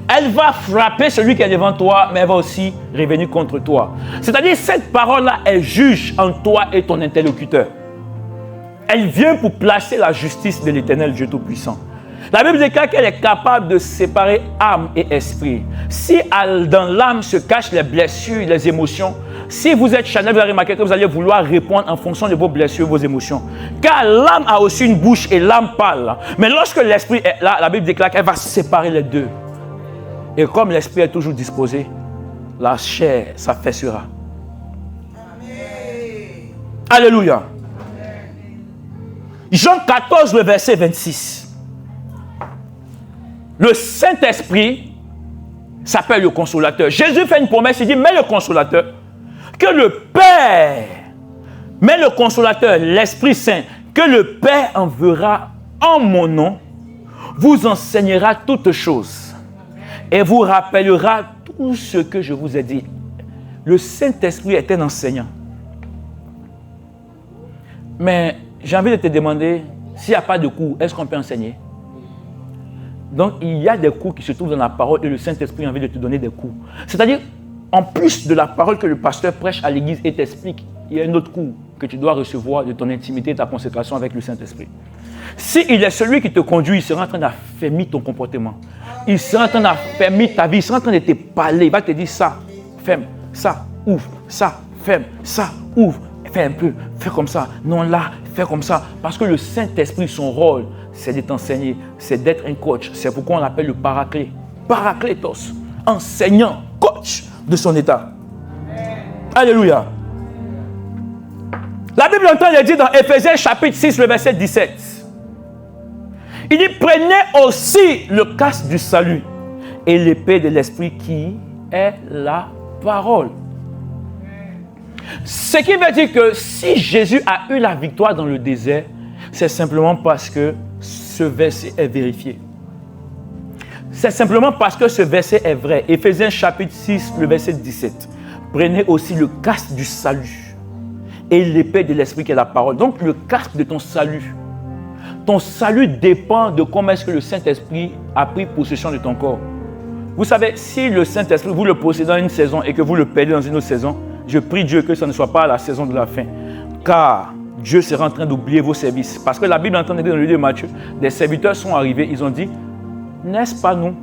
Elle va frapper celui qui est devant toi, mais elle va aussi revenir contre toi. C'est-à-dire cette parole-là, elle juge entre toi et ton interlocuteur. Elle vient pour placer la justice de l'Éternel Dieu Tout-Puissant. La Bible déclare qu'elle est capable de séparer âme et esprit. Si dans l'âme se cachent les blessures, les émotions, si vous êtes charnel, vous allez remarquer que vous allez vouloir répondre en fonction de vos blessures, vos émotions. Car l'âme a aussi une bouche et l'âme parle. Mais lorsque l'esprit est là, la Bible déclare qu'elle va séparer les deux. Et comme l'esprit est toujours disposé, la chair s'affaissera. Alléluia. Jean 14, le verset 26. Le Saint-Esprit s'appelle le consolateur. Jésus fait une promesse, il dit, mais le consolateur, que le Père, mais le consolateur, l'Esprit Saint, que le Père enverra en mon nom, vous enseignera toutes choses et vous rappellera tout ce que je vous ai dit. Le Saint-Esprit est un enseignant. Mais j'ai envie de te demander, s'il n'y a pas de cours, est-ce qu'on peut enseigner? Donc, il y a des cours qui se trouvent dans la parole et le Saint-Esprit a envie de te donner des cours. C'est-à-dire, en plus de la parole que le pasteur prêche à l'église et t'explique, il y a un autre cours que tu dois recevoir de ton intimité et ta consécration avec le Saint-Esprit. S'il est celui qui te conduit, il sera en train d'affermir ton comportement. Il sera en train d'affermir ta vie. Il sera en train de te parler. Il va te dire ça, ferme, ça, ouvre, ça, ferme, ça, ouvre. Fais un peu, fais comme ça. Non, là, fais comme ça. Parce que le Saint-Esprit, son rôle, c'est de t'enseigner, c'est d'être un coach. C'est pourquoi on l'appelle le paraclet. Paraclétos, enseignant, coach de son état. Alléluia. La Bible entend le dire dans Éphésiens chapitre 6, le verset 17. Il dit, prenez aussi le casque du salut et l'épée de l'esprit qui est la parole. Ce qui veut dire que si Jésus a eu la victoire dans le désert, c'est simplement parce que ce verset est vérifié. C'est simplement parce que ce verset est vrai. Éphésiens chapitre 6, le verset 17. Prenez aussi le casque du salut et l'épée de l'esprit qui est la parole. Donc le casque de ton salut. Ton salut dépend de comment est-ce que le Saint-Esprit a pris possession de ton corps. Vous savez, si le Saint-Esprit, vous le possédez dans une saison et que vous le perdez dans une autre saison, je prie Dieu que ce ne soit pas la saison de la fin. Car Dieu sera en train d'oublier vos services. Parce que la Bible est en train de dire dans le livre de Matthieu, des serviteurs sont arrivés, ils ont dit, n'est-ce pas nous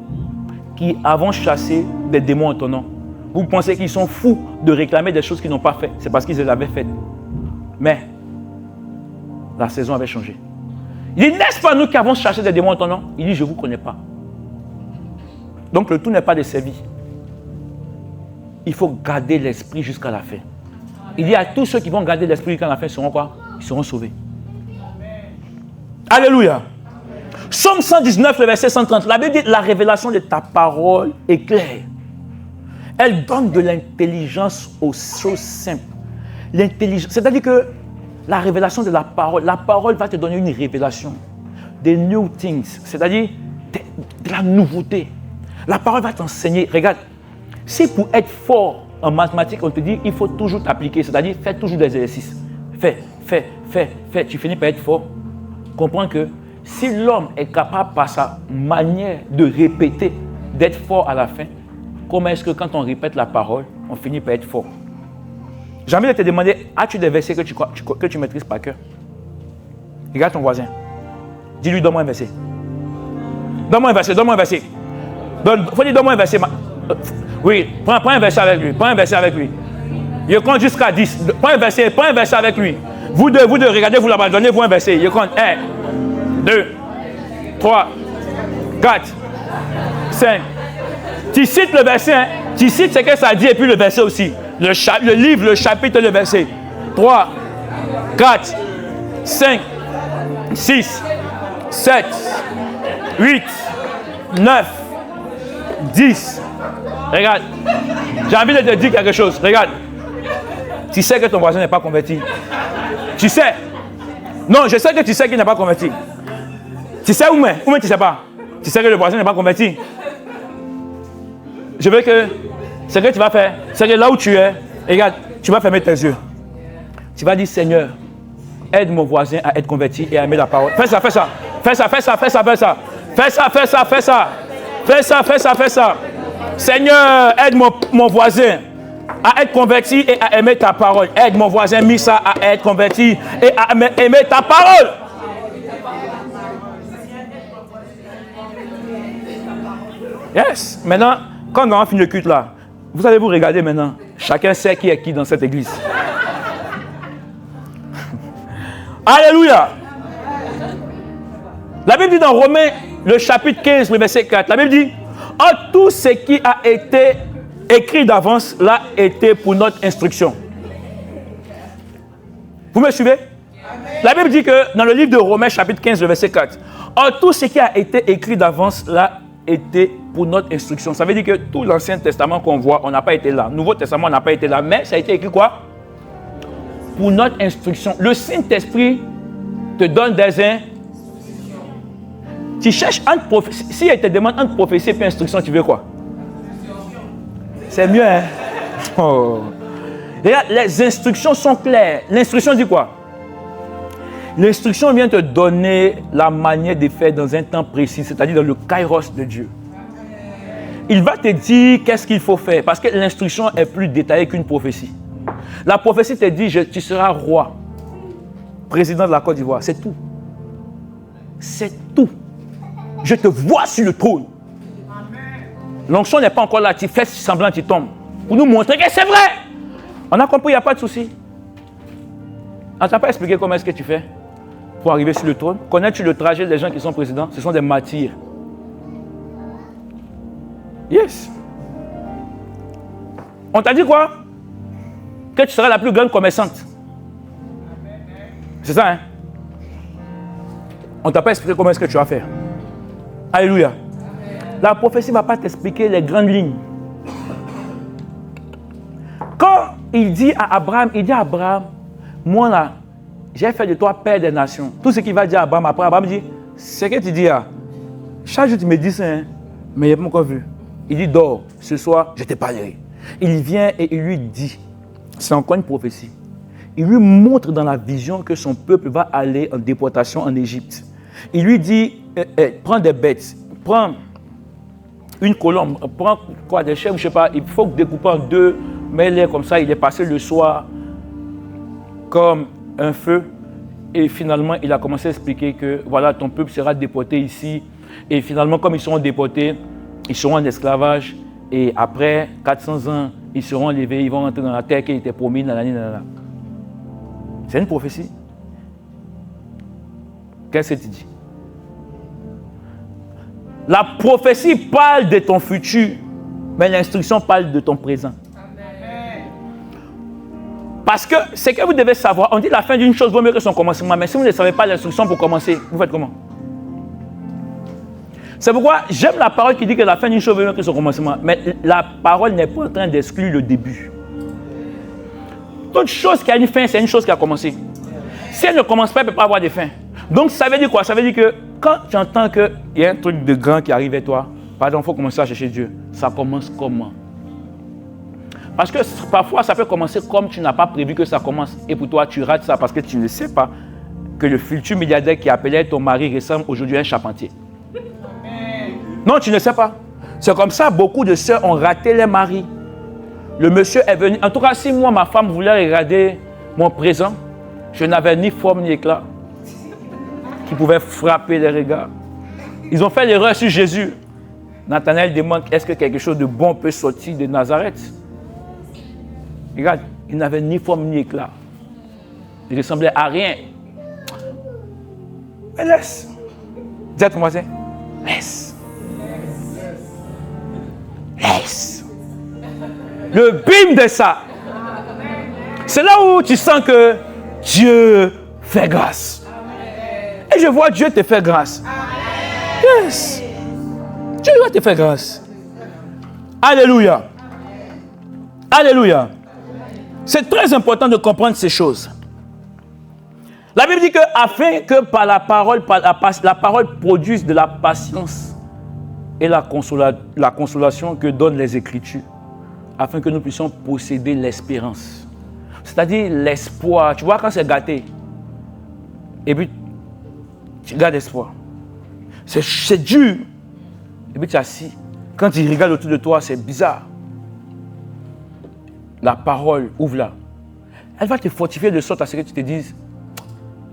qui avons chassé des démons en ton nom? Vous pensez qu'ils sont fous de réclamer des choses qu'ils n'ont pas faites. C'est parce qu'ils les avaient faites. Mais la saison avait changé. Il dit, n'est-ce pas nous qui avons chassé des démons en ton nom? Il dit, je ne vous connais pas. Donc le tout n'est pas de servir. Il faut garder l'esprit jusqu'à la fin. Il dit à tous ceux qui vont garder l'esprit jusqu'à la fin seront quoi? Ils seront sauvés. Alléluia. Psaume 119, le verset 130. La Bible dit, la révélation de ta parole est claire. Elle donne de l'intelligence aux choses simples. L'intelligence, c'est-à-dire que la révélation de la parole va te donner une révélation. Des new things, c'est-à-dire de la nouveauté. La parole va t'enseigner. Regarde, si pour être fort en mathématiques, on te dit il faut toujours t'appliquer, c'est-à-dire fais toujours des exercices. Fais. Tu finis par être fort. Comprends que si l'homme est capable par sa manière de répéter, d'être fort à la fin, comment est-ce que quand on répète la parole, on finit par être fort? J'ai envie de te demander, as-tu des versets que tu maîtrises par cœur? Regarde ton voisin. Dis-lui, donne-moi un verset. Donne-moi un verset. Faut dire, donne-moi un verset. Oui, prends un verset avec lui. Je compte jusqu'à 10. Prends un verset avec lui. Vous deux, regardez, vous là-bas, donnez-vous un verset. Je compte 1, 2, 3, 4, 5. Tu cites le verset, hein? Tu cites ce que ça dit et puis le verset aussi. Le livre, le chapitre, le verset. 3, 4, 5, 6, 7, 8, 9, 10. Regarde, j'ai envie de te dire quelque chose. Regarde, tu sais que ton voisin n'est pas converti. Tu sais. Non, je sais que tu sais qu'il n'est pas converti. Tu sais ou mais tu ne sais pas. Tu sais que le voisin n'est pas converti. Je veux que ce que tu vas faire, c'est que là où tu es, regarde, tu vas fermer tes yeux. Tu vas dire, Seigneur, aide mon voisin à être converti et à aimer la parole. Fais ça. Seigneur, aide mon voisin à être converti et à aimer ta parole. Aide mon voisin Missa à être converti et à aimer ta parole. Yes. Maintenant, quand on a fini le culte là, vous allez vous regarder maintenant. Chacun sait qui est qui dans cette église. Alléluia. La Bible dit dans Romains, le chapitre 15, le verset 4, la Bible dit, « Oh, tout ce qui a été écrit d'avance, l'a été pour notre instruction. » Vous me suivez? La Bible dit que dans le livre de Romains, chapitre 15, le verset 4, « Oh, tout ce qui a été écrit d'avance, l'a été pour notre instruction. » Ça veut dire que tout l'Ancien Testament qu'on voit, on n'a pas été là. Le Nouveau Testament, on n'a pas été là. Mais ça a été écrit quoi? Pour notre instruction. Le Saint-Esprit te donne des instructions. Tu cherches entre prophétie. Si elle te demande entre prophétie et instruction, tu veux quoi? C'est mieux, hein? Oh. Regarde, les instructions sont claires. L'instruction dit quoi? L'instruction vient te donner la manière de faire dans un temps précis, c'est-à-dire dans le kairos de Dieu. Il va te dire qu'est-ce qu'il faut faire, parce que l'instruction est plus détaillée qu'une prophétie. La prophétie te dit, tu seras roi, président de la Côte d'Ivoire, c'est tout. C'est tout. Je te vois sur le trône. L'onction n'est pas encore là, tu fais semblant, tu tombes. Pour nous montrer que c'est vrai. On a compris, il n'y a pas de souci. On ne t'a pas expliqué comment est-ce que tu fais pour arriver sur le trône. Connais-tu le trajet des gens qui sont présidents? Ce sont des martyrs. Yes. On t'a dit quoi? Que tu seras la plus grande commerçante. C'est ça, hein? On ne t'a pas expliqué comment est-ce que tu vas faire. Alléluia. La prophétie ne va pas t'expliquer les grandes lignes. Quand il dit à Abraham, moi là, j'ai fait de toi père des nations. Tout ce qu'il va dire à Abraham, après Abraham dit, c'est que tu dis là. Chaque jour tu me dis ça, hein, mais il n'a pas encore vu. Il dit, dors, ce soir, je te parlerai. Il vient et il lui dit, c'est encore une prophétie. Il lui montre dans la vision que son peuple va aller en déportation en Égypte. Il lui dit, prends des bêtes, prends une colombe, prends quoi, des chèvres, je ne sais pas, il faut découper en deux, mets-les comme ça, il est passé le soir comme un feu. Et finalement, il a commencé à expliquer que voilà, ton peuple sera déporté ici. Et finalement, comme ils seront déportés, ils seront en esclavage. Et après 400 ans, ils seront enlevés, ils vont rentrer dans la terre qui était promise. C'est une prophétie. Qu'est-ce que tu dis? La prophétie parle de ton futur, mais l'instruction parle de ton présent. Parce que c'est que vous devez savoir, on dit la fin d'une chose vaut mieux que son commencement, mais si vous ne savez pas l'instruction pour commencer, vous faites comment? C'est pourquoi j'aime la parole qui dit que la fin d'une chose vaut mieux que son commencement, mais la parole n'est pas en train d'exclure le début. Toute chose qui a une fin, c'est une chose qui a commencé. Si elle ne commence pas, elle ne peut pas avoir de fin. Donc ça veut dire quoi? Ça veut dire que quand tu entends qu'il y a un truc de grand qui arrive à toi, pardon, il faut commencer à chercher Dieu. Ça commence comment? Parce que parfois, ça peut commencer comme tu n'as pas prévu que ça commence. Et pour toi, tu rates ça parce que tu ne sais pas que le futur milliardaire qui appelait ton mari ressemble aujourd'hui à un charpentier. Non, tu ne sais pas. C'est comme ça, beaucoup de sœurs ont raté les maris. Le monsieur est venu. En tout cas, si moi, ma femme voulait regarder mon présent, je n'avais ni forme ni éclat qui pouvait frapper les regards. Ils ont fait l'erreur sur Jésus. Nathanaël demande, est-ce que quelque chose de bon peut sortir de Nazareth? Regarde, il n'avait ni forme ni éclat. Il ressemblait à rien. Mais laisse. Dis à ton voisin, laisse. Laisse. Le bim de ça. C'est là où tu sens que Dieu fait grâce. Et je vois Dieu te faire grâce. Yes. Dieu va te faire grâce. Alléluia. Alléluia. C'est très important de comprendre ces choses. La Bible dit que afin que par la parole produise de la patience et la consolation que donnent les Écritures, afin que nous puissions posséder l'espérance. C'est-à-dire l'espoir. Tu vois, quand c'est gâté, et puis tu gardes espoir. C'est dur. Et puis tu es assis. Quand tu regardes autour de toi, c'est bizarre. La parole, ouvre-la. Elle va te fortifier de sorte à ce que tu te dises,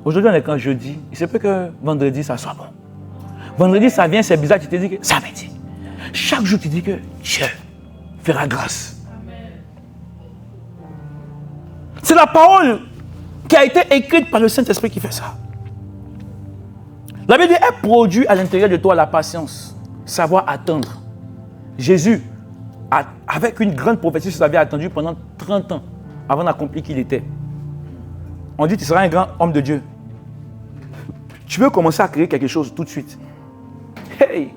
aujourd'hui on est quand jeudi, il se peut que vendredi ça soit bon. Vendredi ça vient, c'est bizarre, tu te dis que ça va dire. Chaque jour, tu dis que Dieu fera grâce. C'est la parole qui a été écrite par le Saint-Esprit qui fait ça. La Bible dit, elle produit à l'intérieur de toi la patience, savoir attendre. Jésus, avec une grande prophétie, il avait attendu pendant 30 ans avant d'accomplir qui il était. On dit, tu seras un grand homme de Dieu. Tu veux commencer à créer quelque chose tout de suite. Hey!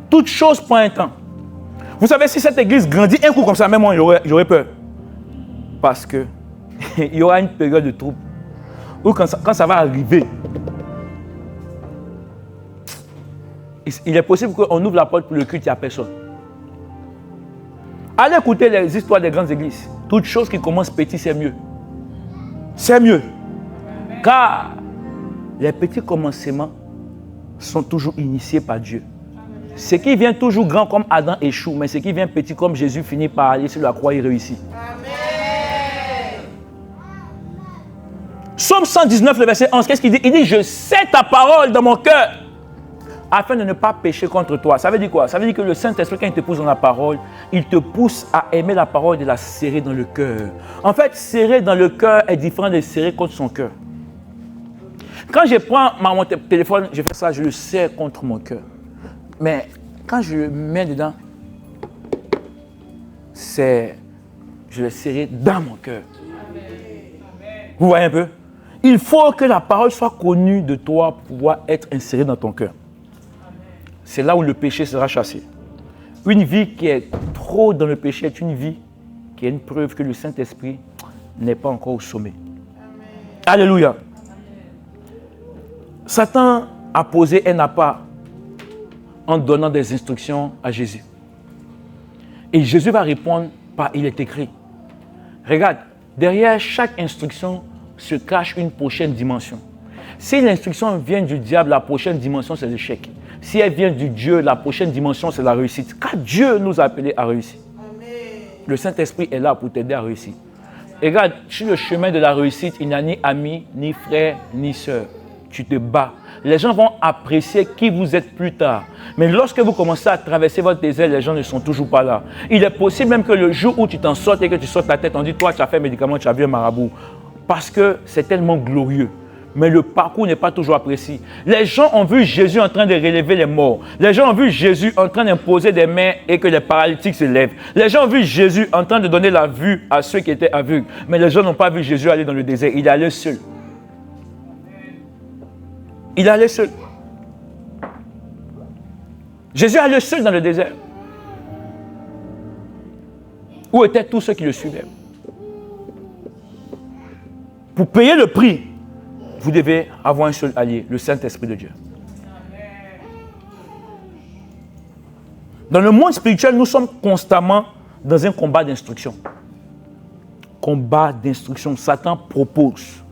Toute chose prend un temps. Vous savez, si cette église grandit un coup comme ça, même moi, j'aurais peur. Parce que il y aura une période de trouble. Ou quand ça va arriver, il est possible qu'on ouvre la porte pour le culte, il n'y a personne. Allez écouter les histoires des grandes églises. Toute chose qui commence petit, c'est mieux. C'est mieux. Car les petits commencements sont toujours initiés par Dieu. Ce qui vient toujours grand comme Adam échoue, mais ce qui vient petit comme Jésus finit par aller sur la croix et réussit. Psaume 119, le verset 11, qu'est-ce qu'il dit? Il dit, je sais ta parole dans mon cœur, afin de ne pas pécher contre toi. Ça veut dire quoi? Ça veut dire que le Saint-Esprit, quand il te pousse dans la parole, il te pousse à aimer la parole et de la serrer dans le cœur. En fait, serrer dans le cœur est différent de serrer contre son cœur. Quand je prends mon téléphone, je fais ça, je le serre contre mon cœur. Mais quand je le mets dedans, je le serre dans mon cœur. Vous voyez un peu? Il faut que la parole soit connue de toi pour pouvoir être insérée dans ton cœur. C'est là où le péché sera chassé. Une vie qui est trop dans le péché est une vie qui est une preuve que le Saint-Esprit n'est pas encore au sommet. Amen. Alléluia. Satan a posé un appât en donnant des instructions à Jésus. Et Jésus va répondre par « il est écrit ». Regarde, derrière chaque instruction se cache une prochaine dimension. Si l'instruction vient du diable, la prochaine dimension, c'est l'échec. Si elle vient du Dieu, la prochaine dimension, c'est la réussite. Car Dieu nous a appelés à réussir. Amen. Le Saint-Esprit est là pour t'aider à réussir. Et regarde, sur le chemin de la réussite, il n'y a ni ami, ni frère, ni sœur. Tu te bats. Les gens vont apprécier qui vous êtes plus tard. Mais lorsque vous commencez à traverser votre désert, les gens ne sont toujours pas là. Il est possible même que le jour où tu t'en sortes et que tu sortes la tête, on dit, toi, tu as fait un médicament, tu as vu un marabout. Parce que c'est tellement glorieux. Mais le parcours n'est pas toujours apprécié. Les gens ont vu Jésus en train de relever les morts. Les gens ont vu Jésus en train d'imposer des mains et que les paralytiques se lèvent. Les gens ont vu Jésus en train de donner la vue à ceux qui étaient aveugles. Mais les gens n'ont pas vu Jésus aller dans le désert. Il est allé seul. Il est allé seul. Jésus est allé seul dans le désert. Où étaient tous ceux qui le suivaient? Pour payer le prix, vous devez avoir un seul allié, le Saint-Esprit de Dieu. Dans le monde spirituel, nous sommes constamment dans un combat d'instruction. Combat d'instruction. Satan propose.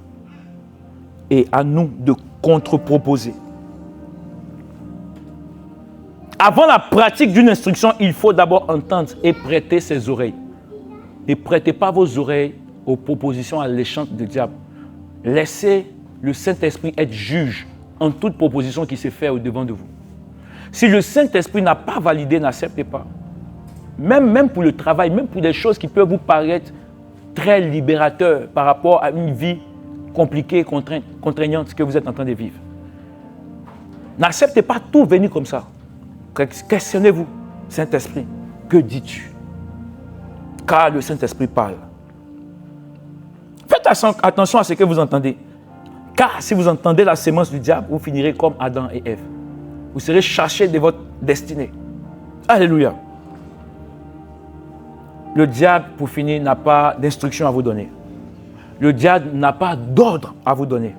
Et à nous de contre-proposer. Avant la pratique d'une instruction, il faut d'abord entendre et prêter ses oreilles. Ne prêtez pas vos oreilles aux propositions alléchantes du diable. Laissez le Saint-Esprit être juge en toute proposition qui se fait au-devant de vous. Si le Saint-Esprit n'a pas validé, n'acceptez pas. Même pour le travail, même pour des choses qui peuvent vous paraître très libérateurs par rapport à une vie compliquée, contraignante que vous êtes en train de vivre. N'acceptez pas tout venir comme ça. Questionnez-vous, Saint-Esprit, que dis-tu? Car le Saint-Esprit parle. Faites attention à ce que vous entendez. Car si vous entendez la sémence du diable, vous finirez comme Adam et Ève. Vous serez chassés de votre destinée. Alléluia. Le diable, pour finir, n'a pas d'instruction à vous donner. Le diable n'a pas d'ordre à vous donner.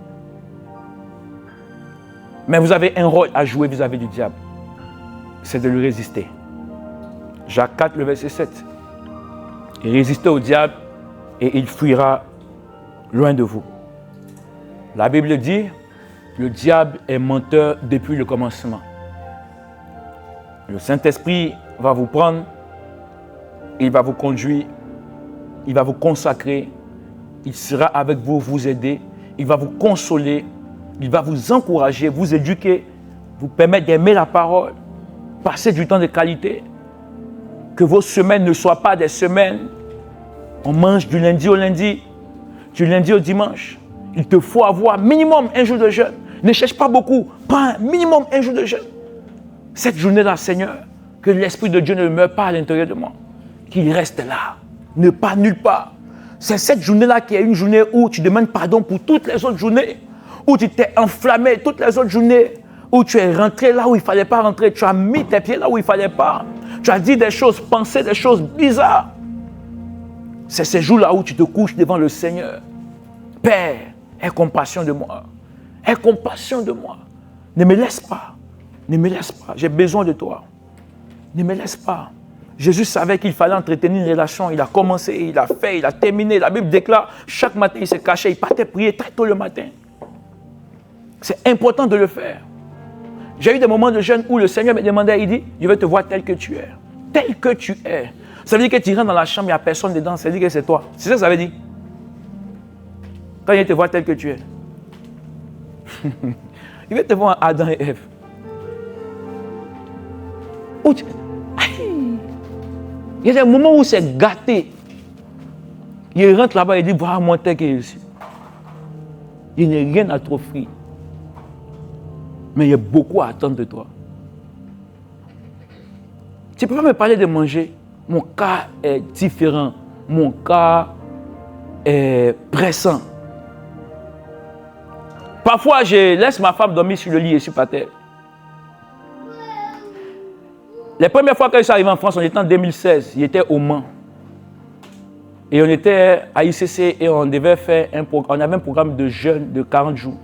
Mais vous avez un rôle à jouer vis-à-vis du diable. C'est de lui résister. Jacques 4, le verset 7. Et résistez au diable et il fuira loin de vous. La Bible dit, le diable est menteur depuis le commencement. Le Saint-Esprit va vous prendre, il va vous conduire, il va vous consacrer, il sera avec vous, vous aider, il va vous consoler, il va vous encourager, vous éduquer vous permettre d'aimer la parole, passer du temps de qualité, que vos semaines ne soient pas des semaines. On mange du lundi au lundi, du lundi au dimanche. Il te faut avoir minimum un jour de jeûne. Ne cherche pas beaucoup, pas un minimum un jour de jeûne. Cette journée-là, Seigneur, que l'Esprit de Dieu ne meure pas à l'intérieur de moi, qu'il reste là, ne pas nulle part. C'est cette journée-là qui est une journée où tu demandes pardon pour toutes les autres journées, où tu t'es enflammé toutes les autres journées, où tu es rentré là où il ne fallait pas rentrer, tu as mis tes pieds là où il ne fallait pas, tu as dit des choses, pensé des choses bizarres. C'est ces jours-là où tu te couches devant le Seigneur. Père, aie compassion de moi. Aie compassion de moi. Ne me laisse pas. Ne me laisse pas. J'ai besoin de toi. Ne me laisse pas. Jésus savait qu'il fallait entretenir une relation. Il a commencé, il a fait, il a terminé. La Bible déclare, chaque matin, il se cachait. Il partait prier très tôt le matin. C'est important de le faire. J'ai eu des moments de jeûne où le Seigneur me demandait, il dit, je vais te voir tel que tu es. Tel que tu es. Ça veut dire que tu rentres dans la chambre, il n'y a personne dedans. Ça veut dire que c'est toi. C'est ça que ça veut dire. Quand il te voit tel que tu es. Il va te voir Adam et Ève. Il y a des moments où c'est gâté. Il rentre là-bas et dit, voilà moi tel que je suis. Il n'y a rien à t'offrir. Mais il y a beaucoup à attendre de toi. Tu ne peux pas me parler de manger. Mon cas est différent. Mon cas est pressant. Parfois, je laisse ma femme dormir sur le lit et sur la terre. Les premières fois que je suis arrivé en France, on était en 2016. Il était au Mans. Et on était à ICC et on devait faire on avait un programme de jeûne de 40 jours.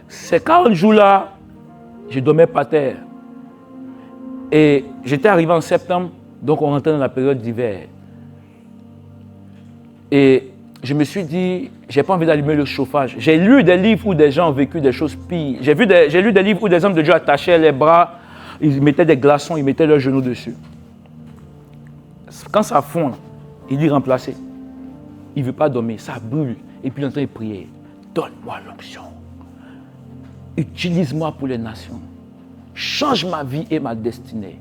Ces 40 jours-là, je dormais par terre. Et j'étais arrivé en septembre, donc on rentrait dans la période d'hiver. Et je me suis dit, je n'ai pas envie d'allumer le chauffage. J'ai lu des livres où des gens ont vécu des choses pires. J'ai lu des livres où des hommes de Dieu attachaient les bras, ils mettaient des glaçons, ils mettaient leurs genoux dessus. Quand ça fond, il dit remplacer. Il ne veut pas dormir, ça brûle. Et puis il est en train de prier. Donne-moi l'onction. Utilise-moi pour les nations. Change ma vie et ma destinée.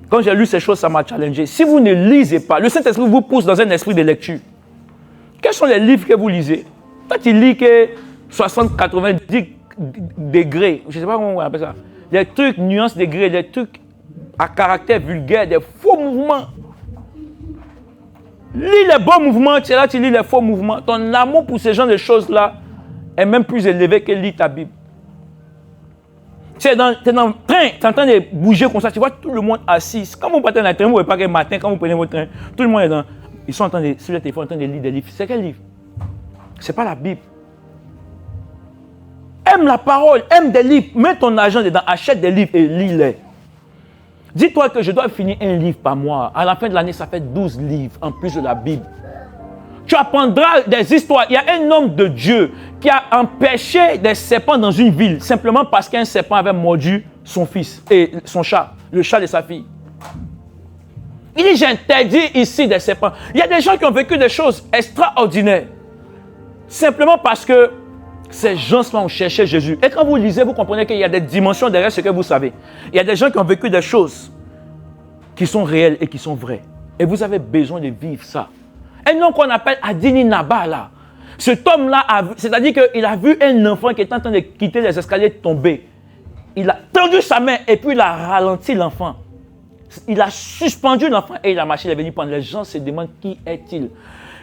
Quand j'ai lu ces choses, ça m'a challengé. Si vous ne lisez pas, le Saint-Esprit vous pousse dans un esprit de lecture. Quels sont les livres que vous lisez? Quand tu lis que 60, 90 degrés, je ne sais pas comment on appelle ça, des trucs, nuances degrés, des trucs à caractère vulgaire, des faux mouvements. Lis les bons mouvements, tu es là, tu lis les faux mouvements. Ton amour pour ce genre de choses-là est même plus élevé que lire ta Bible. Tu es dans le train, tu es en train de bouger comme ça, tu vois tout le monde assis. Quand vous partez dans le train, vous ne voyez pas que le matin, quand vous prenez votre train, tout le monde est dans. Ils sont en train de, sur le téléphone en train de lire des livres. C'est quel livre? Ce n'est pas la Bible. Aime la parole, aime des livres, mets ton argent dedans, achète des livres et lis-les. Dis-toi que je dois finir un livre par mois. À la fin de l'année, ça fait 12 livres en plus de la Bible. Tu apprendras des histoires. Il y a un homme de Dieu qui a empêché des serpents dans une ville simplement parce qu'un serpent avait mordu son fils et son chat, le chat de sa fille. Il dit, j'interdis ici des serpents. Il y a des gens qui ont vécu des choses extraordinaires simplement parce que ces gens-là ont cherché Jésus. Et quand vous lisez, vous comprenez qu'il y a des dimensions derrière ce que vous savez. Il y a des gens qui ont vécu des choses qui sont réelles et qui sont vraies. Et vous avez besoin de vivre ça. Un homme qu'on appelle Adini Naba, là. Cet homme-là, c'est-à-dire qu'il a vu un enfant qui était en train de quitter les escaliers tomber. Il a tendu sa main et puis il a ralenti l'enfant. Il a suspendu l'enfant et il a marché, il est venu prendre. Les gens se demandent qui est-il.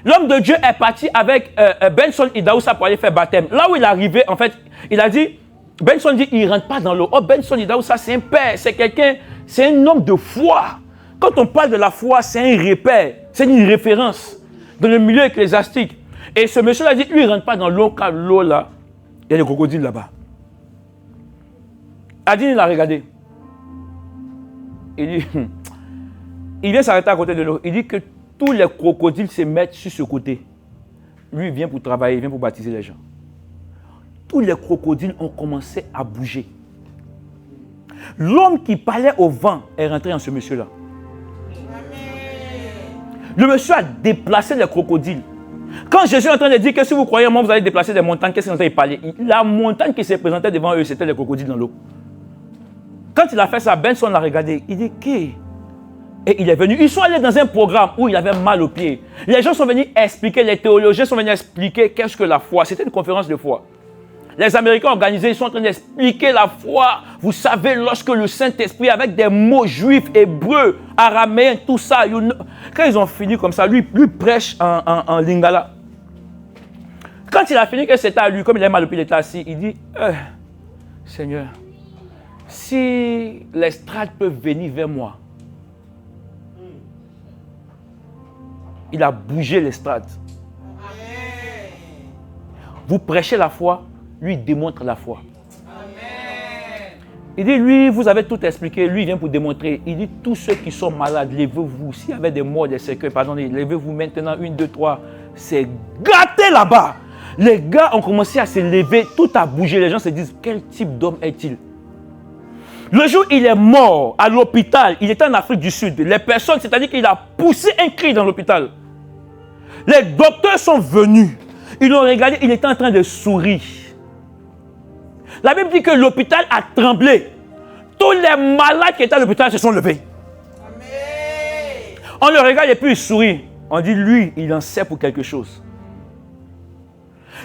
L'homme de Dieu est parti avec Benson Idaoussa pour aller faire baptême. Là où il est arrivé, en fait, il a dit, Benson dit, il ne rentre pas dans l'eau. Oh, Benson Idaoussa, c'est un père, c'est quelqu'un, c'est un homme de foi. Quand on parle de la foi, c'est un repère, c'est une référence dans le milieu ecclésiastique. Et ce monsieur a dit, lui, il ne rentre pas dans l'eau, car l'eau là, il y a des crocodiles là-bas. Adine, il a regardé. Il dit, il vient s'arrêter à côté de l'eau. Il dit que tous les crocodiles se mettent sur ce côté. Lui, il vient pour travailler, il vient pour baptiser les gens. Tous les crocodiles ont commencé à bouger. L'homme qui parlait au vent est rentré en ce monsieur-là. Le monsieur a déplacé les crocodiles. Quand Jésus est en train de dire que si vous croyez en moi, vous allez déplacer des montagnes, qu'est-ce qu'il est en train de parler? La montagne qui s'est présentée devant eux, c'était les crocodiles dans l'eau. Quand il a fait ça, Benson l'a regardé. Il dit, qui? Et il est venu. Ils sont allés dans un programme où il avait mal aux pieds. Les gens sont venus expliquer, les théologiens sont venus expliquer qu'est-ce que la foi. C'était une conférence de foi. Les Américains organisés, ils sont en train d'expliquer la foi. Vous savez, lorsque le Saint-Esprit, avec des mots juifs, hébreux, araméens, tout ça, quand ils ont fini comme ça, lui prêche en lingala. Quand il a fini que c'était à lui, comme il est mal au pied, il était assis, il dit, Seigneur, si les strates peuvent venir vers moi. Il a bougé les strates. Vous prêchez la foi, lui démontre la foi. Il dit, lui, vous avez tout expliqué, lui il vient pour démontrer. Il dit, tous ceux qui sont malades, levez-vous. S'il y avait des morts, des cercueils, pardon, levez-vous maintenant, 1, 2, 3. C'est gâté là-bas. Les gars ont commencé à se lever, tout a bougé. Les gens se disent, quel type d'homme est-il? Le jour où il est mort à l'hôpital, il était en Afrique du Sud. Les personnes, c'est-à-dire qu'il a poussé un cri dans l'hôpital. Les docteurs sont venus. Ils l'ont regardé, il était en train de sourire. La Bible dit que l'hôpital a tremblé. Tous les malades qui étaient à l'hôpital se sont levés. Amen. On le regarde et puis il sourit. On dit, lui, il en sait pour quelque chose.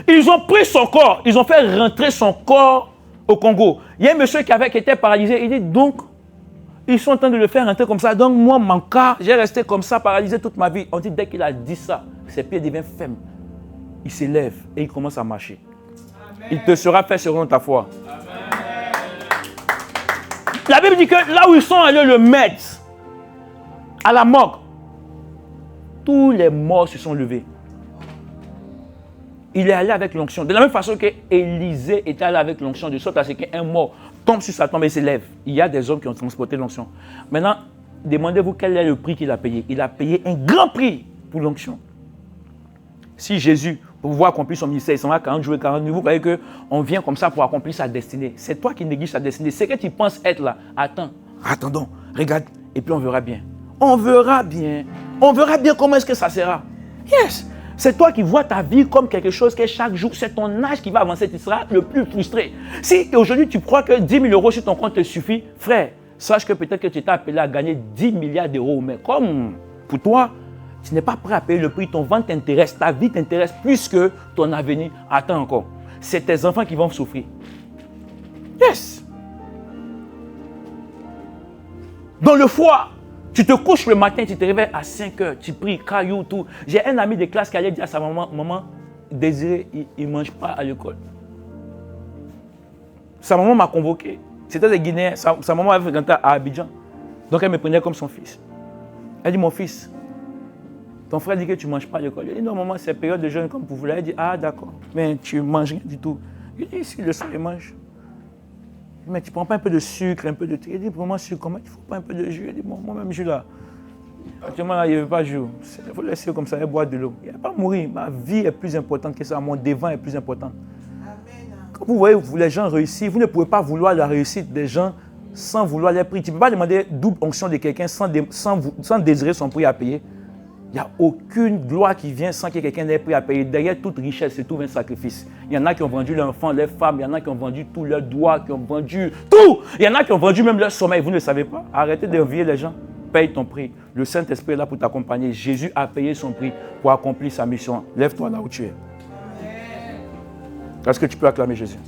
Ils ont pris son corps, ils ont fait rentrer son corps au Congo. Il y a un monsieur qui était paralysé. Il dit, donc, ils sont en train de le faire rentrer comme ça. Donc, moi, mon cas, j'ai resté comme ça, paralysé toute ma vie. On dit, dès qu'il a dit ça, ses pieds deviennent fermes. Il s'élève et il commence à marcher. Amen. Il te sera fait selon ta foi. Amen. La Bible dit que là où ils sont allés le mettre, à la morgue, tous les morts se sont levés. Il est allé avec l'onction. De la même façon que Élisée était allé avec l'onction, de sorte à ce qu'un mort tombe sur sa tombe et s'élève. Il y a des hommes qui ont transporté l'onction. Maintenant, demandez-vous quel est le prix qu'il a payé. Il a payé un grand prix pour l'onction. Si Jésus, pour pouvoir accomplir son ministère, il s'en va 40 jours et 40 nuits, vous voyez qu'on vient comme ça pour accomplir sa destinée. C'est toi qui négliges sa destinée. C'est que tu penses être là. Attendons, regarde, et puis on verra bien. On verra bien. On verra bien comment est-ce que ça sera. Yes! C'est toi qui vois ta vie comme quelque chose que chaque jour, c'est ton âge qui va avancer, tu seras le plus frustré. Si aujourd'hui tu crois que 10 000 euros sur ton compte te suffit, frère, sache que peut-être que tu t'es appelé à gagner 10 milliards d'euros. Mais comme pour toi, tu n'es pas prêt à payer le prix, ton ventre t'intéresse, ta vie t'intéresse plus que ton avenir. Attends encore. C'est tes enfants qui vont souffrir. Yes. Dans le foie, tu te couches le matin, tu te réveilles à 5 heures, tu pries, caillou, tout. J'ai un ami de classe qui allait dire à sa maman, maman, Désiré, il ne mange pas à l'école. Sa maman m'a convoqué. C'était des Guinéens. Sa maman avait fréquenté à Abidjan. Donc elle me prenait comme son fils. Elle dit, mon fils, ton frère dit que tu ne manges pas à l'école. Il dit, non, maman, c'est période de jeûne comme pour vous. Elle dit, ah, d'accord. Mais tu ne manges rien du tout. Il dit, si, le sang, il mange. Mais tu ne prends pas un peu de sucre, un peu de thé. Il dit, vraiment sucre, comment il ne faut pas un peu de jus? Il dit, bon, moi-même, jus là. Actuellement, là, il ne veut pas jus. Il faut laisser comme ça, il boit de l'eau. Il ne va pas mourir. Ma vie est plus importante que ça. Mon devant est plus important. Amen. Quand vous voyez les gens réussir, vous ne pouvez pas vouloir la réussite des gens sans vouloir les prix. Tu ne peux pas demander double onction de quelqu'un sans désirer son prix à payer. Il n'y a aucune gloire qui vient sans que quelqu'un ait prix à payer. Derrière toute richesse, c'est tout un sacrifice. Il y en a qui ont vendu leurs enfants, leurs femmes, il y en a qui ont vendu tous leurs doigts, qui ont vendu tout. Il y en a qui ont vendu même leur sommeil. Vous ne le savez pas. Arrêtez d'envier les gens. Paye ton prix. Le Saint-Esprit est là pour t'accompagner. Jésus a payé son prix pour accomplir sa mission. Lève-toi là où tu es. Est-ce que tu peux acclamer Jésus?